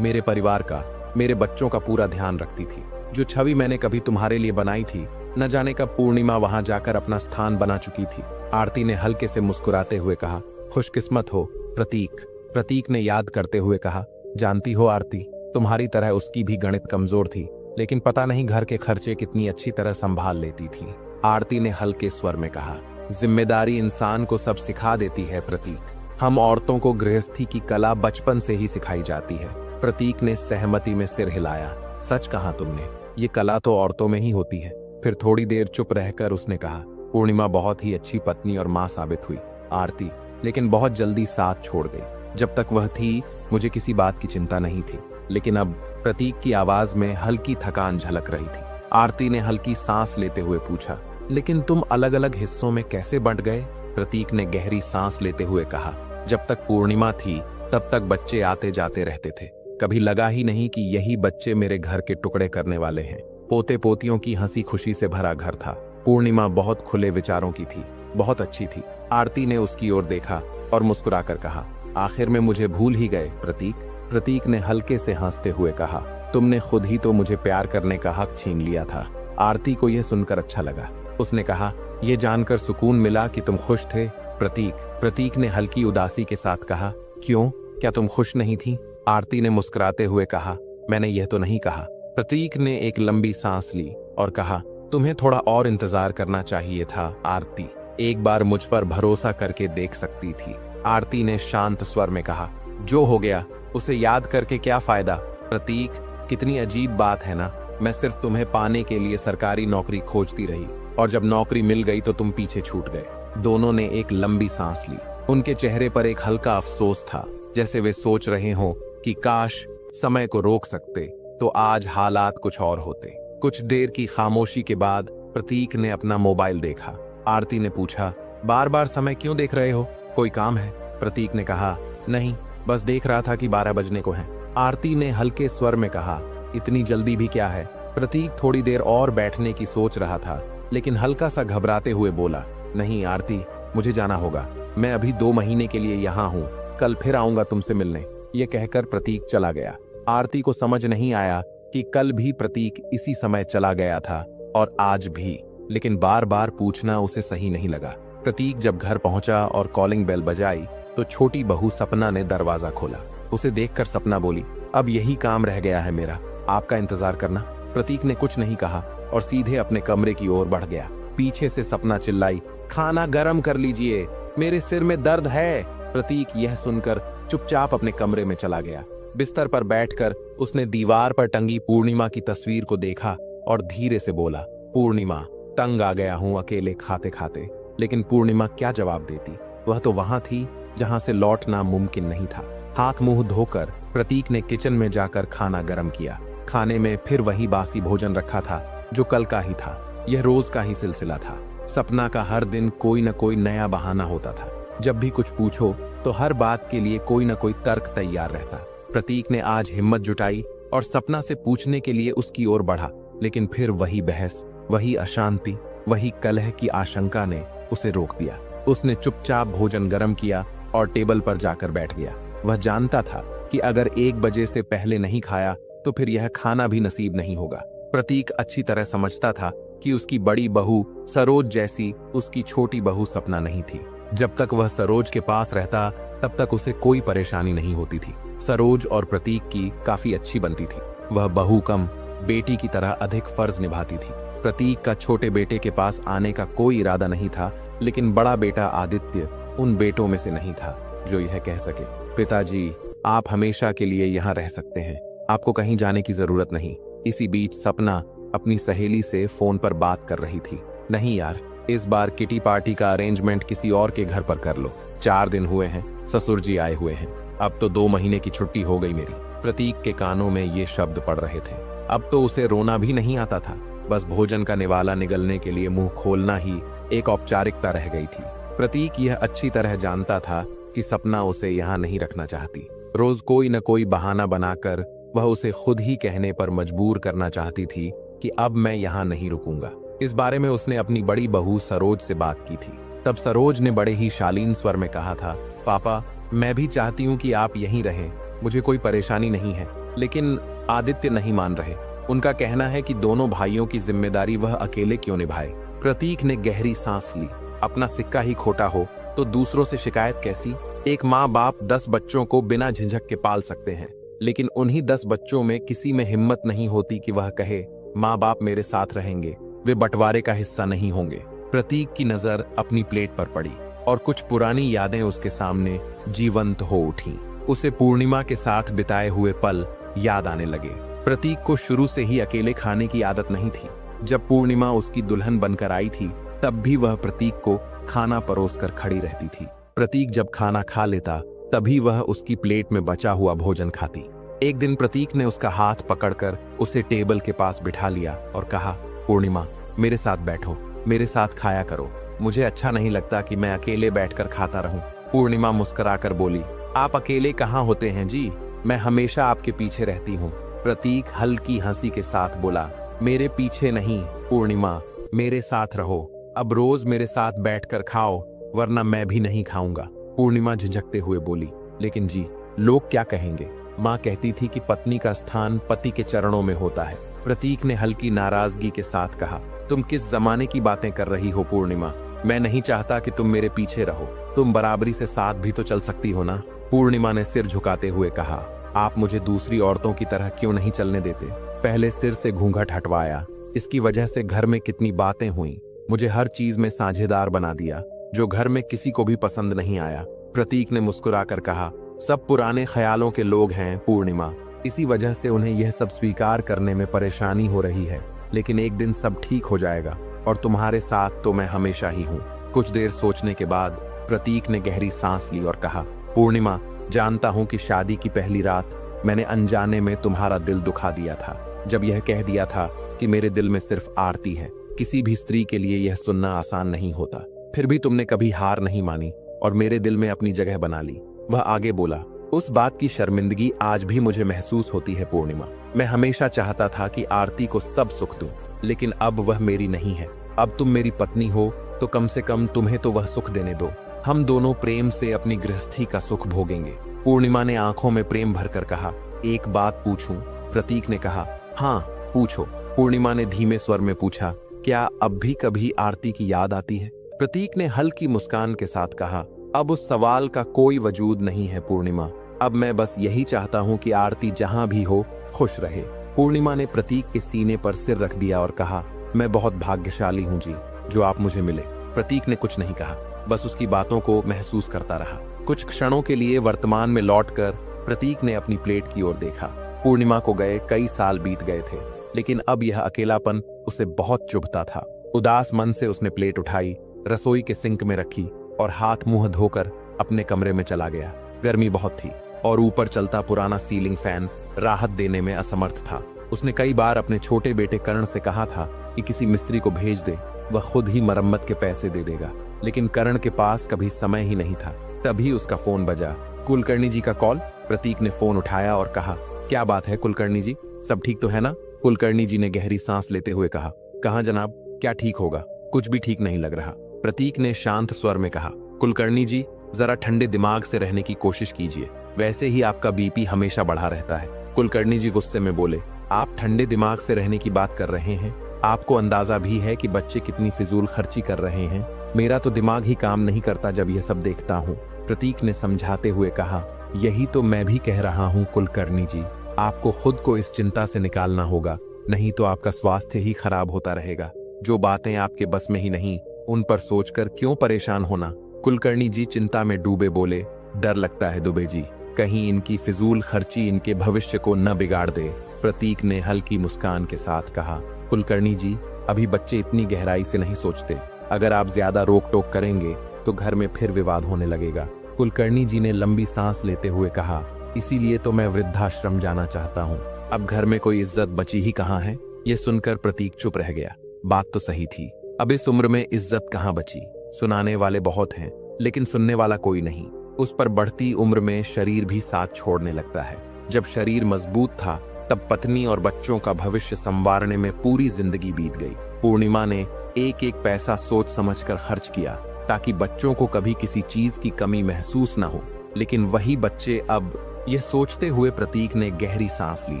मेरे परिवार का, मेरे बच्चों का पूरा ध्यान रखती थी। जो छवि मैंने कभी तुम्हारे लिए बनाई थी, न जाने कब पूर्णिमा वहां जाकर अपना स्थान बना चुकी थी। आरती ने हल्के से मुस्कुराते हुए कहा, खुशकिस्मत हो प्रतीक। प्रतीक ने याद करते हुए कहा, जानती हो आरती, तुम्हारी तरह उसकी भी गणित कमजोर थी, लेकिन पता नहीं घर के खर्चे कितनी अच्छी तरह संभाल लेती थी। आरती ने हल्के स्वर में कहा, जिम्मेदारी इंसान को सब सिखा देती है प्रतीक। हम औरतों को गृहस्थी की कला बचपन से ही सिखाई जाती है। प्रतीक ने सहमति में सिर हिलाया। सच कहा तुमने, ये कला तो औरतों में ही होती है। फिर थोड़ी देर चुप रहकर उसने कहा, पूर्णिमा बहुत ही अच्छी पत्नी और मां साबित हुई आरती, लेकिन बहुत जल्दी साथ छोड़ गई। जब तक वह थी मुझे किसी बात की चिंता नहीं थी, लेकिन अब? प्रतीक की आवाज में हल्की थकान झलक रही थी। आरती ने हल्की सांस लेते हुए पूछा, लेकिन तुम अलग अलग हिस्सों में कैसे बंट गए? प्रतीक ने गहरी सांस लेते हुए कहा, जब तक पूर्णिमा थी तब तक बच्चे आते जाते रहते थे। कभी लगा ही नहीं कि यही बच्चे मेरे घर के टुकड़े करने वाले हैं। पोते पोतियों की हंसी खुशी से भरा घर था। पूर्णिमा बहुत खुले विचारों की थी, बहुत अच्छी थी। आरती ने उसकी ओर देखा और मुस्कुराकर कहा, आखिर में मुझे भूल ही गए प्रतीक। प्रतीक ने हल्के से हंसते हुए कहा, तुमने खुद ही तो मुझे प्यार करने का हक छीन लिया था। आरती को यह सुनकर अच्छा लगा। उसने कहा, यह जानकर सुकून मिला कि तुम खुश थे प्रतीक। प्रतीक ने हल्की उदासी के साथ कहा, क्यों, क्या तुम खुश नहीं थी? आरती ने मुस्कुराते हुए कहा, मैंने यह तो नहीं कहा। प्रतीक ने एक लंबी सांस ली और कहा, तुम्हें थोड़ा और इंतजार करना चाहिए था आरती, एक बार मुझ पर भरोसा करके देख सकती थी। आरती ने शांत स्वर में कहा, जो हो गया उसे याद करके क्या फायदा? प्रतीक, कितनी अजीब बात है ना, मैं सिर्फ तुम्हें पाने के लिए सरकारी नौकरी खोजती रही और जब नौकरी मिल गई तो तुम पीछे छूट गए। दोनों ने एक लंबी सांस ली। उनके चेहरे पर एक हल्का अफसोस था, जैसे वे सोच रहे हों कि काश समय को रोक सकते तो आज हालात कुछ और होते। कुछ देर की खामोशी के बाद प्रतीक ने अपना मोबाइल देखा। आरती ने पूछा, बार बार समय क्यों देख रहे हो, कोई काम है? प्रतीक ने कहा, नहीं, बस देख रहा था कि 12 बजने को हैं। आरती ने हल्के स्वर में कहा, इतनी जल्दी भी क्या है? प्रतीक थोड़ी देर और बैठने की सोच रहा था, लेकिन हल्का सा घबराते हुए बोला, नहीं आरती, मुझे जाना होगा। मैं अभी 2 महीने के लिए यहाँ हूँ, कल फिर आऊंगा तुमसे मिलने। ये कहकर प्रतीक चला गया। आरती को समझ नहीं आया कि कल भी प्रतीक इसी समय चला गया था और आज भी, लेकिन बार बार पूछना उसे सही नहीं लगा। प्रतीक जब घर पहुंचा और कॉलिंग बेल बजाई तो छोटी बहू सपना ने दरवाजा खोला। उसे देखकर सपना बोली, अब यही काम रह गया है मेरा, आपका इंतजार करना। प्रतीक ने कुछ नहीं कहा और सीधे अपने कमरे की ओर बढ़ गया। पीछे से सपना चिल्लाई, खाना गर्म कर लीजिए, मेरे सिर में दर्द है। प्रतीक यह सुनकर चुपचाप अपने कमरे में चला गया। बिस्तर पर बैठकर उसने दीवार पर टंगी पूर्णिमा की तस्वीर को देखा और धीरे से बोला, पूर्णिमा, तंग आ गया हूं अकेले खाते खाते। लेकिन पूर्णिमा क्या जवाब देती? वह तो वहां थी जहां से लौटना मुमकिन नहीं था। हाथ मुंह धोकर प्रतीक ने किचन में जाकर खाना गर्म किया। खाने में फिर वही बासी भोजन रखा था जो कल का ही था। यह रोज का ही सिलसिला था। सपना का हर दिन कोई न कोई नया बहाना होता था। जब भी कुछ पूछो तो हर बात के लिए कोई न कोई तर्क तैयार रहता। प्रतीक ने आज हिम्मत जुटाई और सपना से पूछने के लिए उसकी ओर बढ़ा, लेकिन फिर वही बहस, वही अशांति, वही कलह की आशंका ने उसे रोक दिया। उसने चुपचाप भोजन गर्म किया और टेबल पर जाकर बैठ गया। वह जानता था कि अगर 1 बजे से पहले नहीं खाया तो फिर यह खाना भी नसीब नहीं होगा। प्रतीक अच्छी तरह समझता था कि उसकी बड़ी बहू सरोज जैसी उसकी छोटी बहू सपना नहीं थी। जब तक वह सरोज के पास रहता तब तक उसे कोई परेशानी नहीं होती थी। सरोज और प्रतीक की काफी अच्छी बनती थी। वह बहू कम बेटी की तरह अधिक फर्ज निभाती थी। प्रतीक का छोटे बेटे के पास आने का कोई इरादा नहीं था, लेकिन बड़ा बेटा आदित्य उन बेटों में से नहीं था जो यह कह सके, पिताजी, आप हमेशा के लिए यहाँ रह सकते हैं, आपको कहीं जाने की जरूरत नहीं। इसी बीच सपना अपनी सहेली से फोन पर बात कर रही थी। नहीं यार, इस बार किटी पार्टी का अरेंजमेंट किसी और के घर पर कर लो। 4 दिन हुए हैं, ससुर जी आए हुए हैं, अब तो 2 महीने की छुट्टी हो गई मेरी। प्रतीक के कानों में ये शब्द पड़ रहे थे। अब तो उसे रोना भी नहीं आता था, बस भोजन का निवाला निगलने के लिए मुंह खोलना ही एक औपचारिकता रह गई थी। प्रतीक यह अच्छी तरह जानता था कि सपना उसे यहाँ नहीं रखना चाहती। रोज कोई न कोई बहाना बनाकर वह उसे खुद ही कहने पर मजबूर करना चाहती थी कि अब मैं यहाँ नहीं रुकूंगा। इस बारे में उसने अपनी बड़ी बहू सरोज से बात की थी। तब सरोज ने बड़े ही शालीन स्वर में कहा था, पापा, मैं भी चाहती हूँ कि आप यहीं रहें, मुझे कोई परेशानी नहीं है। लेकिन आदित्य नहीं मान रहे। उनका कहना है कि दोनों भाइयों की जिम्मेदारी वह अकेले क्यों निभाए। प्रतीक ने गहरी सांस ली। अपना सिक्का ही खोटा हो तो दूसरों से शिकायत कैसी? एक माँ बाप 10 बच्चों को बिना झिझक के पाल सकते हैं, लेकिन उन्हीं 10 बच्चों में किसी में हिम्मत नहीं होती कि वह कहे, माँ बाप मेरे साथ रहेंगे, वे बंटवारे का हिस्सा नहीं होंगे। प्रतीक की नजर अपनी प्लेट पर पड़ी और कुछ पुरानी यादें उसके सामने जीवंत हो उठी। उसे पूर्णिमा के साथ बिताए हुए पल याद आने लगे। प्रतीक को शुरू से ही अकेले खाने की आदत नहीं थी। जब पूर्णिमा उसकी दुल्हन बनकर आई थी तब भी वह प्रतीक को खाना परोसकर खड़ी रहती थी। प्रतीक जब खाना खा लेता तभी वह उसकी प्लेट में बचा हुआ भोजन खाती। एक दिन प्रतीक ने उसका हाथ पकड़कर उसे टेबल के पास बिठा लिया और कहा, पूर्णिमा, मेरे साथ बैठो, मेरे साथ खाया करो, मुझे अच्छा नहीं लगता कि मैं अकेले बैठकर खाता रहूं। पूर्णिमा मुस्कुराकर बोली, आप अकेले कहाँ होते हैं जी, मैं हमेशा आपके पीछे रहती हूँ। प्रतीक हल्की हंसी के साथ बोला, मेरे पीछे नहीं पूर्णिमा, मेरे साथ रहो, अब रोज मेरे साथ बैठकर खाओ, वरना मैं भी नहीं खाऊंगा। पूर्णिमा झिझकते हुए बोली, लेकिन जी, लोग क्या कहेंगे? माँ कहती थी कि पत्नी का स्थान पति के चरणों में होता है। प्रतीक ने हल्की नाराजगी के साथ कहा, तुम किस जमाने की बातें कर रही हो पूर्णिमा? मैं नहीं चाहता कि तुम मेरे पीछे रहो, तुम बराबरी से साथ भी तो चल सकती हो ना। पूर्णिमा ने सिर झुकाते हुए कहा, आप मुझे दूसरी औरतों की तरह क्यों नहीं चलने देते? पहले सिर से घूंघट हटवाया, इसकी वजह से घर में कितनी बातें हुई, मुझे हर चीज में साझेदार बना दिया, जो घर में किसी को भी पसंद नहीं आया। प्रतीक ने मुस्कुराकर कहा, सब पुराने ख्यालों के लोग हैं पूर्णिमा, इसी वजह से उन्हें यह सब स्वीकार करने में परेशानी हो रही है, लेकिन एक दिन सब ठीक हो जाएगा और तुम्हारे साथ तो मैं हमेशा ही हूँ। कुछ देर सोचने के बाद प्रतीक ने गहरी सांस ली और कहा, पूर्णिमा, जानता हूँ कि शादी की पहली रात मैंने अनजाने में तुम्हारा दिल दुखा दिया था, जब यह कह दिया था कि मेरे दिल में सिर्फ आरती है। किसी भी स्त्री के लिए यह सुनना आसान नहीं होता, फिर भी तुमने कभी हार नहीं मानी और मेरे दिल में अपनी जगह बना ली। वह आगे बोला, उस बात की शर्मिंदगी आज भी मुझे महसूस होती है पूर्णिमा। मैं हमेशा चाहता था कि आरती को सब सुख दूं, लेकिन अब वह मेरी नहीं है। अब तुम मेरी पत्नी हो तो कम से कम तुम्हें तो वह सुख देने दो। हम दोनों प्रेम से अपनी गृहस्थी का सुख भोगेंगे। पूर्णिमा ने आंखों में प्रेम भरकर कहा, एक बात पूछूं? प्रतीक ने कहा, हाँ पूछो। पूर्णिमा ने धीमे स्वर में पूछा, क्या अब भी कभी आरती की याद आती है? प्रतीक ने हल्की मुस्कान के साथ कहा, अब उस सवाल का कोई वजूद नहीं है पूर्णिमा। अब मैं बस यही चाहता हूँ कि आरती जहां भी हो खुश रहे। पूर्णिमा ने प्रतीक के सीने पर सिर रख दिया और कहा, मैं बहुत भाग्यशाली हूँ जी, जो आप मुझे मिले। प्रतीक ने कुछ नहीं कहा, बस उसकी बातों को महसूस करता रहा। कुछ क्षणों के लिए वर्तमान में लौटकर प्रतीक ने अपनी प्लेट की ओर देखा। पूर्णिमा को गए कई साल बीत गए थे, लेकिन अब यह अकेलापन उसे बहुत चुभता था। उदास मन से उसने प्लेट उठाई, रसोई के सिंक में रखी और हाथ मुंह धोकर अपने कमरे में चला गया। गर्मी बहुत थी और ऊपर चलता पुराना सीलिंग फैन राहत देने में असमर्थ था। उसने कई बार अपने छोटे बेटे कर्ण से कहा था कि किसी मिस्त्री को भेज दे, वह खुद ही मरम्मत के पैसे दे देगा, लेकिन कर्ण के पास कभी समय ही नहीं था। तभी उसका फोन बजा। कुलकर्णी जी का कॉल। प्रतीक ने फोन उठाया और कहा, क्या बात है कुलकर्णी जी, सब ठीक तो है ना? कुलकर्णी जी ने गहरी सांस लेते हुए कहा, कहाँ जनाब, क्या ठीक होगा, कुछ भी ठीक नहीं लग रहा। प्रतीक ने शांत स्वर में कहा, कुलकर्णी जी जरा ठंडे दिमाग से रहने की कोशिश कीजिए, वैसे ही आपका बीपी हमेशा बढ़ा रहता है। कुलकर्णी जी गुस्से में बोले, आप ठंडे दिमाग से रहने की बात कर रहे हैं? आपको अंदाजा भी है कि बच्चे कितनी फिजूल खर्ची कर रहे हैं? मेरा तो दिमाग ही काम नहीं करता जब यह सब देखता हूँ। प्रतीक ने समझाते हुए कहा, यही तो मैं भी कह रहा हूँ कुलकर्णी जी, आपको खुद को इस चिंता से निकालना होगा, नहीं तो आपका स्वास्थ्य ही खराब होता रहेगा। जो बातें आपके बस में ही नहीं, उन पर सोचकर क्यों परेशान होना? कुलकर्णी जी चिंता में डूबे बोले, डर लगता है दुबे जी, कहीं इनकी फिजूल खर्ची इनके भविष्य को न बिगाड़ दे। प्रतीक ने हल्की मुस्कान के साथ कहा, कुलकर्णी जी अभी बच्चे इतनी गहराई से नहीं सोचते, अगर आप ज्यादा रोक टोक करेंगे तो घर में फिर विवाद होने लगेगा। कुलकर्णी जी ने लंबी सांस लेते हुए कहा, इसीलिए तो मैं वृद्धाश्रम जाना चाहता हूँ, अब घर में कोई इज्जत बची ही कहाँ है? ये सुनकर प्रतीक चुप रह गया। बात तो सही थी, अब इस उम्र में इज्जत कहाँ बची? सुनाने वाले बहुत हैं, लेकिन सुनने वाला कोई नहीं। उस पर बढ़ती उम्र में शरीर भी साथ छोड़ने लगता है। जब शरीर मजबूत था तब पत्नी और बच्चों का भविष्य संवारने में पूरी जिंदगी बीत गई। पूर्णिमा ने एक एक पैसा सोच समझकर खर्च किया ताकि बच्चों को कभी किसी चीज की कमी महसूस न हो, लेकिन वही बच्चे अब, यह सोचते हुए प्रतीक ने गहरी सांस ली।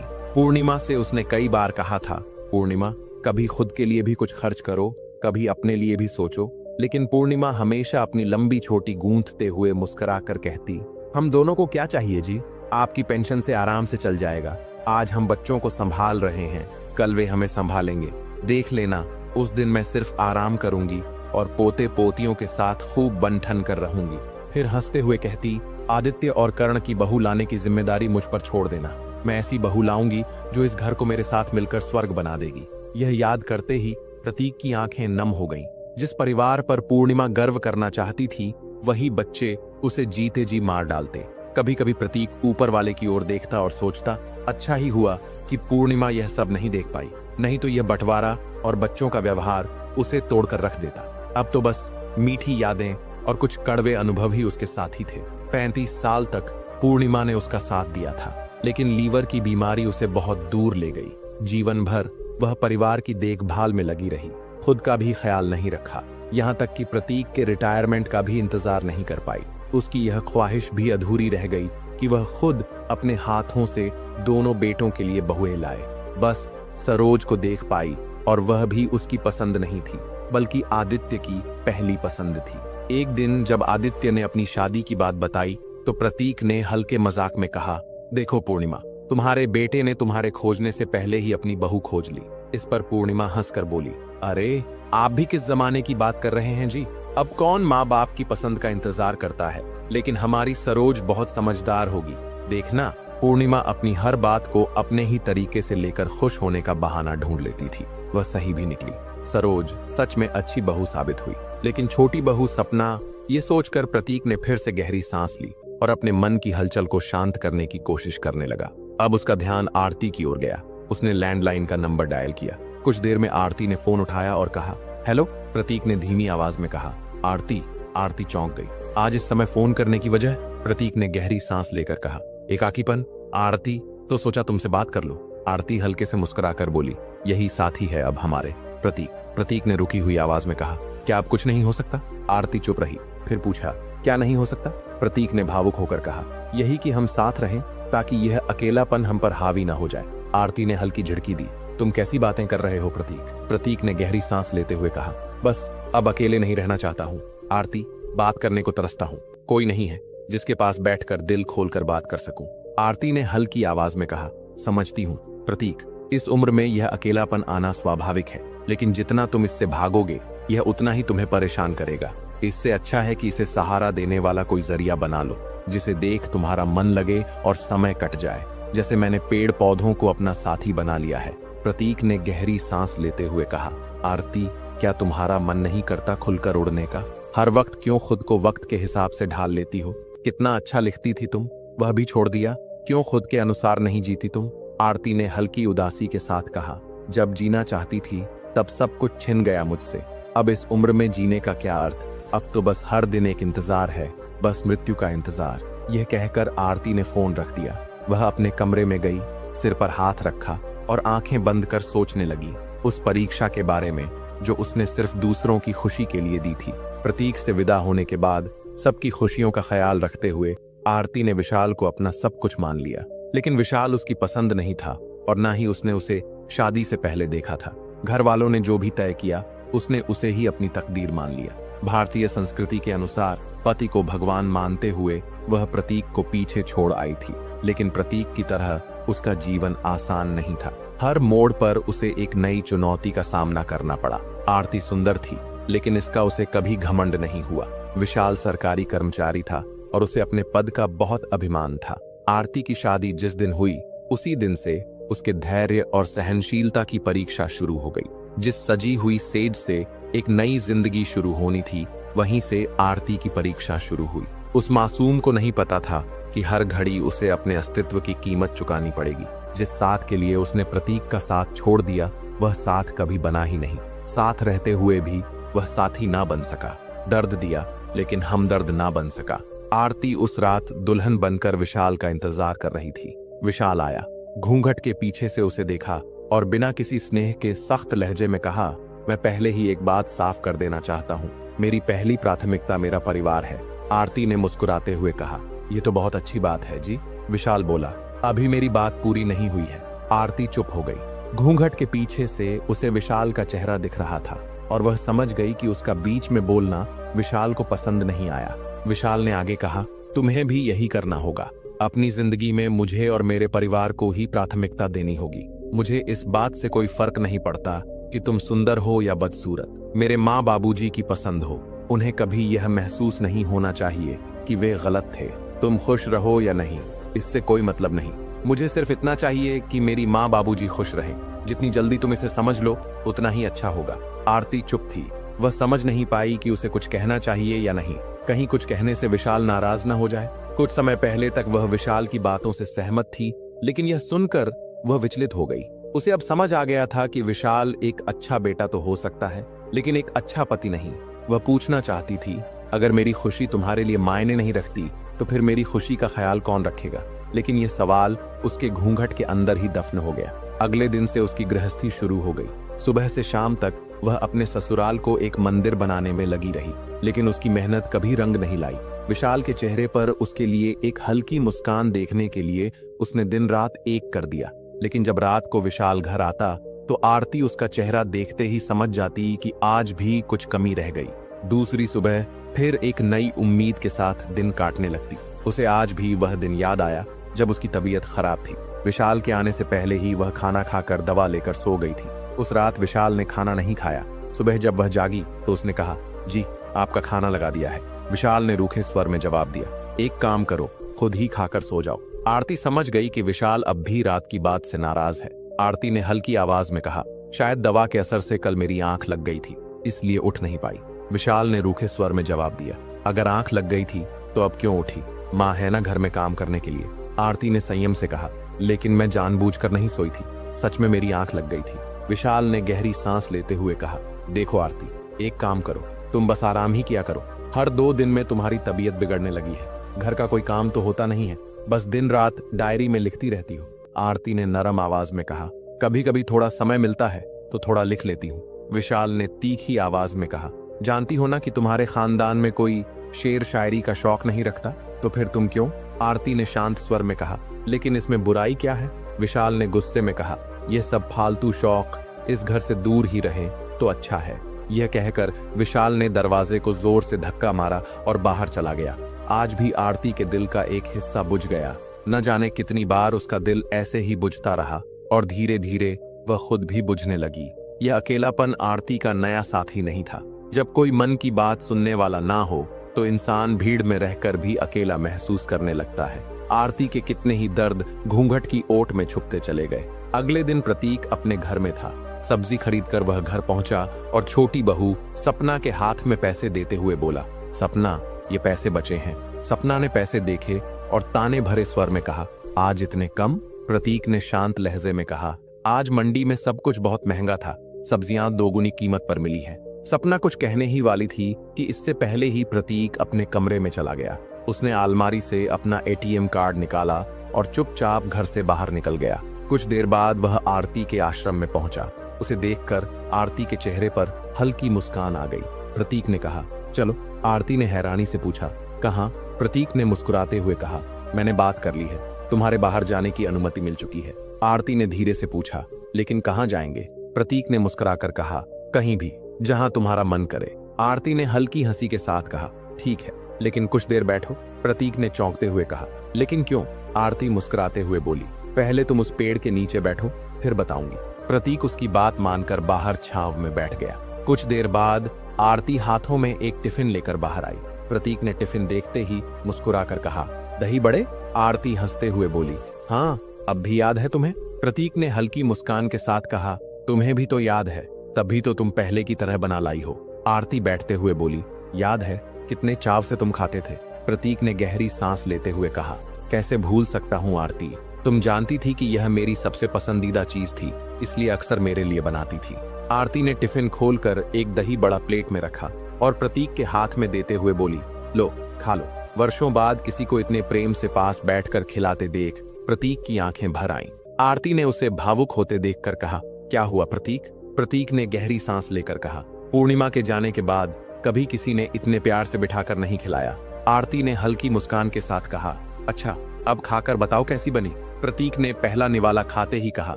पूर्णिमा से उसने कई बार कहा था, पूर्णिमा कभी खुद के लिए भी कुछ खर्च करो, कभी अपने लिए भी सोचो, लेकिन पूर्णिमा हमेशा अपनी लंबी छोटी गूंथते हुए मुस्कुराकर कहती, हम दोनों को क्या चाहिए जी, आपकी पेंशन से आराम से चल जाएगा। आज हम बच्चों को संभाल रहे हैं, कल वे हमें संभालेंगे, देख लेना उस दिन मैं सिर्फ आराम करूंगी और पोते पोतियों के साथ खूब बन-ठन कर रहूंगी। फिर हंसते हुए कहती, आदित्य और कर्ण की बहू लाने की जिम्मेदारी मुझ पर छोड़ देना, मैं ऐसी बहू लाऊंगी जो इस घर को मेरे साथ मिलकर स्वर्ग बना देगी। यह याद करते ही प्रतीक की आंखें नम हो गईं। जिस परिवार पर पूर्णिमा गर्व करना चाहती थी, वही बच्चे उसे जीते जी मार डालते। कभी कभी प्रतीक ऊपर वाले की ओर देखता और सोचता, अच्छा ही हुआ कि पूर्णिमा यह सब नहीं देख पाई, नहीं तो यह बंटवारा और बच्चों का व्यवहार उसे तोड़कर रख देता। अब तो बस मीठी यादें और कुछ कड़वे अनुभव ही उसके साथी थे। 35 साल तक पूर्णिमा ने उसका साथ दिया था, लेकिन लीवर की बीमारी उसे बहुत दूर ले गई। जीवन भर वह परिवार की देखभाल में लगी रही, खुद का भी ख्याल नहीं रखा, यहाँ तक कि प्रतीक के रिटायरमेंट का भी इंतजार नहीं कर पाई। उसकी यह ख्वाहिश भी अधूरी रह गई कि वह खुद अपने हाथों से दोनों बेटों के लिए बहुएं लाए। बस सरोज को देख पाई और वह भी उसकी पसंद नहीं थी, बल्कि आदित्य की पहली पसंद थी। एक दिन जब आदित्य ने अपनी शादी की बात बताई तो प्रतीक ने हल्के मजाक में कहा, देखो पूर्णिमा, तुम्हारे बेटे ने तुम्हारे खोजने से पहले ही अपनी बहू खोज ली। इस पर पूर्णिमा हंसकर बोली, अरे आप भी किस जमाने की बात कर रहे हैं जी, अब कौन माँ बाप की पसंद का इंतजार करता है, लेकिन हमारी सरोज बहुत समझदार होगी, देखना। पूर्णिमा अपनी हर बात को अपने ही तरीके से लेकर खुश होने का बहाना ढूंढ लेती थी। वह सही भी निकली, सरोज सच में अच्छी बहू साबित हुई। लेकिन छोटी बहू सपना, ये सोचकर प्रतीक ने फिर से गहरी सांस ली और अपने मन की हलचल को शांत करने की कोशिश करने लगा। अब उसका ध्यान आरती की ओर गया। उसने लैंडलाइन का नंबर डायल किया। कुछ देर में आरती ने फोन उठाया और कहा, हेलो। प्रतीक ने धीमी आवाज में कहा, आरती। आरती चौंक गई। आज इस समय फोन करने की वजह? प्रतीक ने गहरी सांस लेकर कहा, एकाकीपन। आरती, तो सोचा तुमसे बात कर लो। आरती हल्के से मुस्कुराकर बोली, यही साथी है अब हमारे। प्रतीक, प्रतीक ने रुकी हुई आवाज में कहा, क्या अब कुछ नहीं हो सकता? आरती चुप रही, फिर पूछा, क्या नहीं हो सकता? प्रतीक ने भावुक होकर कहा, यही कि हम साथ रहें ताकि यह अकेलापन हम पर हावी ना हो जाए। आरती ने हल्की झिड़की दी। तुम कैसी बातें कर रहे हो प्रतीक? प्रतीक ने गहरी सांस लेते हुए कहा, बस अब अकेले नहीं रहना चाहता हूँ। आरती, बात करने को तरसता हूँ, कोई नहीं है जिसके पास बैठकर दिल खोलकर बात कर सकूं। आरती ने हल्की आवाज में कहा, समझती हूँ प्रतीक, इस उम्र में यह अकेलापन आना स्वाभाविक है, लेकिन जितना तुम इससे भागोगे यह उतना ही तुम्हें परेशान करेगा। इससे अच्छा है कि इसे सहारा देने वाला कोई जरिया बना लो, जिसे देख तुम्हारा मन लगे और समय कट जाए, जैसे मैंने पेड़ पौधों को अपना साथी बना लिया है। प्रतीक ने गहरी सांस लेते हुए कहा, आरती, क्या तुम्हारा मन नहीं करता खुलकर उड़ने का? हर वक्त क्यों खुद को वक्त के हिसाब से ढाल लेती हो? कितना अच्छा लिखती थी तुम, वह भी छोड़ दिया। क्यों खुद के अनुसार नहीं जीती तुम? आरती ने हल्की उदासी के साथ कहा, जब जीना चाहती थी तब सब कुछ छिन गया मुझसे। अब इस उम्र में जीने का क्या अर्थ? अब तो बस हर दिन एक इंतजार है, बस मृत्यु का इंतजार। यह कहकर आरती ने फोन रख दिया। वह अपने कमरे में गई, सिर पर हाथ रखा और आंखें बंद कर सोचने लगी उस परीक्षा के बारे में जो उसने सिर्फ दूसरों की खुशी के लिए दी थी। प्रतीक से विदा होने के बाद सबकी खुशियों का ख्याल रखते हुए आरती ने विशाल को अपना सब कुछ मान लिया, लेकिन विशाल उसकी पसंद नहीं था और ना ही उसने उसे शादी से पहले देखा था। घर वालों ने जो भी तय किया उसने उसे ही अपनी तकदीर मान लिया। भारतीय संस्कृति के अनुसार पति को भगवान मानते हुए वह प्रतीक को पीछे छोड़ आई थी, लेकिन प्रतीक की तरह उसका जीवन आसान नहीं था। हर मोड़ पर उसे एक नई चुनौती का सामना करना पड़ा। आरती सुंदर थी, लेकिन इसका उसे कभी घमंड नहीं हुआ। विशाल सरकारी कर्मचारी था और उसे अपने पद का बहुत अभिमान था। आरती की शादी जिस दिन हुई उसी दिन से उसके धैर्य और सहनशीलता की परीक्षा शुरू हो गई। जिस सजी हुई सेज से एक नई जिंदगी शुरू होनी थी, वहीं से आरती की परीक्षा शुरू हुई। उस मासूम को नहीं पता था कि हर घड़ी उसे अपने अस्तित्व की कीमत चुकानी पड़ेगी। जिस साथ के लिए उसने प्रतीक का साथ छोड़ दिया, वह साथ कभी बना ही नहीं। साथ रहते हुए भी वह साथी ना बन सका। दर्द दिया लेकिन हमदर्द ना बन सका। आरती उस रात दुल्हन बनकर विशाल का इंतजार कर रही थी। विशाल आया, घूंघट के पीछे से उसे देखा और बिना किसी स्नेह के सख्त लहजे में कहा, मैं पहले ही एक बात साफ कर देना चाहता हूँ, मेरी पहली प्राथमिकता मेरा परिवार है। आरती ने मुस्कुराते हुए कहा, यह तो बहुत अच्छी बात है जी। विशाल बोला, अभी मेरी बात पूरी नहीं हुई है। आरती चुप हो गई। घूंघट के पीछे से उसे विशाल का चेहरा दिख रहा था और वह समझ गई कि उसका बीच में बोलना विशाल को पसंद नहीं आया। विशाल ने आगे कहा, तुम्हें भी यही करना होगा। अपनी जिंदगी में मुझे और मेरे परिवार को ही प्राथमिकता देनी होगी। मुझे इस बात से कोई फर्क नहीं पड़ता कि तुम सुंदर हो या बदसूरत, मेरे माँ बाबूजी की पसंद हो। उन्हें कभी यह महसूस नहीं होना चाहिए कि वे गलत थे। तुम खुश रहो या नहीं, इससे कोई मतलब नहीं। मुझे सिर्फ इतना चाहिए कि मेरी माँ बाबूजी खुश रहें। जितनी जल्दी तुम इसे समझ लो उतना ही अच्छा होगा। आरती चुप थी। वह समझ नहीं पाई कि उसे कुछ कहना चाहिए या नहीं। कहीं कुछ कहने से विशाल नाराज न हो जाए। कुछ समय पहले तक वह विशाल की बातों से सहमत थी, लेकिन यह सुनकर वह विचलित हो गई। उसे अब समझ आ गया था कि विशाल एक अच्छा बेटा तो हो सकता है, लेकिन एक अच्छा पति नहीं। वह पूछना चाहती थी, अगर मेरी खुशी तुम्हारे लिए मायने नहीं रखती तो फिर मेरी खुशी का ख्याल कौन रखेगा? लेकिन यह सवाल उसके घूंघट के अंदर ही दफन हो गया। अगले दिन से उसकी गृहस्थी शुरू हो गई। सुबह से शाम तक वह अपने ससुराल को एक मंदिर बनाने में लगी रही, लेकिन उसकी मेहनत कभी रंग नहीं लाई। विशाल के चेहरे पर उसके लिए एक हल्की मुस्कान देखने के लिए उसने दिन रात एक कर दिया। लेकिन जब रात को विशाल घर आता तो आरती उसका चेहरा देखते ही समझ जाती कि आज भी कुछ कमी रह गई। दूसरी सुबह फिर एक नई उम्मीद के साथ दिन काटने लगती। उसे आज भी वह दिन याद आया जब उसकी तबीयत खराब थी। विशाल के आने से पहले ही वह खाना खाकर दवा लेकर सो गई थी। उस रात विशाल ने खाना नहीं खाया। सुबह जब वह जागी तो उसने कहा, जी आपका खाना लगा दिया है। विशाल ने रूखे स्वर में जवाब दिया, एक काम करो, खुद ही खाकर सो जाओ। आरती समझ गई कि विशाल अब भी रात की बात से नाराज है। आरती ने हल्की आवाज में कहा, शायद दवा के असर से कल मेरी आंख लग गई थी, इसलिए उठ नहीं पाई। विशाल ने रूखे स्वर में जवाब दिया, अगर आंख लग गई थी तो अब क्यों उठी? माँ है ना घर में काम करने के लिए। आरती ने संयम से कहा, लेकिन मैं जानबूझकर नहीं सोई थी, सच में मेरी आंख लग गई थी। विशाल ने गहरी सांस लेते हुए कहा, देखो आरती, एक काम करो, तुम बस आराम ही किया करो। हर 2 दिन में तुम्हारी तबीयत बिगड़ने लगी है। घर का कोई काम तो होता नहीं है, बस दिन रात डायरी में लिखती रहती हो। आरती ने नरम आवाज में कहा, कभी कभी थोड़ा समय मिलता है तो थोड़ा लिख लेती हूँ। विशाल ने तीखी आवाज में कहा। जानती हो ना कि तुम्हारे खानदान में कोई शेर शायरी का शौक नहीं रखता, तो फिर तुम क्यों? आरती ने शांत स्वर में कहा। लेकिन इसमें बुराई क्या है? विशाल ने गुस्से में कहा। यह सब फालतू शौक इस घर से दूर ही रहे तो अच्छा है। यह कहकर विशाल ने दरवाजे को जोर से धक्का मारा और बाहर चला गया। आज भी आरती के दिल का एक हिस्सा बुझ गया। न जाने कितनी बार उसका दिल ऐसे ही बुझता रहा और धीरे धीरे वह खुद भी बुझने लगी। यह अकेलापन आरती का नया साथी नहीं था। जब कोई मन की बात सुनने वाला ना हो तो इंसान भीड़ में रहकर भी अकेला महसूस करने लगता है। आरती के कितने ही दर्द घूंघट की ओट में छुपते चले गए। अगले दिन प्रतीक अपने घर में था। सब्जी खरीदकर वह घर पहुंचा और छोटी बहू सपना के हाथ में पैसे देते हुए बोला, सपना, ये पैसे बचे हैं। सपना ने पैसे देखे और ताने भरे स्वर में कहा, आज इतने कम? प्रतीक ने शांत लहजे में कहा, आज मंडी में सब कुछ बहुत महंगा था, सब्जियां दोगुनी कीमत पर मिली हैं। सपना कुछ कहने ही वाली थी कि इससे पहले ही प्रतीक अपने कमरे में चला गया। उसने अलमारी से अपना एटीएम कार्ड निकाला और चुपचाप घर से बाहर निकल गया। कुछ देर बाद वह आरती के आश्रम में पहुंचा। उसे देखकर आरती के चेहरे पर हल्की मुस्कान आ गई। प्रतीक ने कहा, चलो। आरती ने हैरानी से पूछा, कहाँ? प्रतीक ने मुस्कुराते हुए कहा, मैंने बात कर ली है, तुम्हारे बाहर जाने की अनुमति मिल चुकी है। आरती ने धीरे से पूछा, लेकिन कहाँ जाएंगे? प्रतीक ने मुस्कुराकर कहा, कहीं भी, जहां तुम्हारा मन करे। आरती ने हल्की हंसी के साथ कहा, ठीक है, लेकिन कुछ देर बैठो। प्रतीक ने चौंकते हुए कहा, लेकिन क्यों? आरती मुस्कुराते हुए बोली, पहले तुम उस पेड़ के नीचे बैठो, फिर बताऊंगी। प्रतीक उसकी बात मानकर बाहर छांव में बैठ गया। कुछ देर बाद आरती हाथों में एक टिफिन लेकर बाहर आई। प्रतीक ने टिफिन देखते ही मुस्कुराकर कहा, दही बड़े? आरती हंसते हुए बोली, हाँ, अब भी याद है तुम्हें? प्रतीक ने हल्की मुस्कान के साथ कहा, तुम्हें भी तो याद है, तभी तो तुम पहले की तरह बना लाई हो। आरती बैठते हुए बोली, याद है, कितने चाव से तुम खाते थे। प्रतीक ने गहरी सांस लेते हुए कहा, कैसे भूल सकता हूँ आरती, तुम जानती थी कि यह मेरी सबसे पसंदीदा चीज थी, इसलिए अक्सर मेरे लिए बनाती थी। आरती ने टिफिन खोलकर एक दही बड़ा प्लेट में रखा और प्रतीक के हाथ में देते हुए बोली, लो, खा लो। वर्षों बाद किसी को इतने प्रेम से पास बैठकर खिलाते देख प्रतीक की आंखें भर आईं। आरती ने उसे भावुक होते देखकर कहा, क्या हुआ प्रतीक? प्रतीक ने गहरी सांस लेकर कहा, पूर्णिमा के जाने के बाद कभी किसी ने इतने प्यार से बिठाकर नहीं खिलाया। आरती ने हल्की मुस्कान के साथ कहा, अच्छा, अब खाकर बताओ कैसी बनी। प्रतीक ने पहला निवाला खाते ही कहा,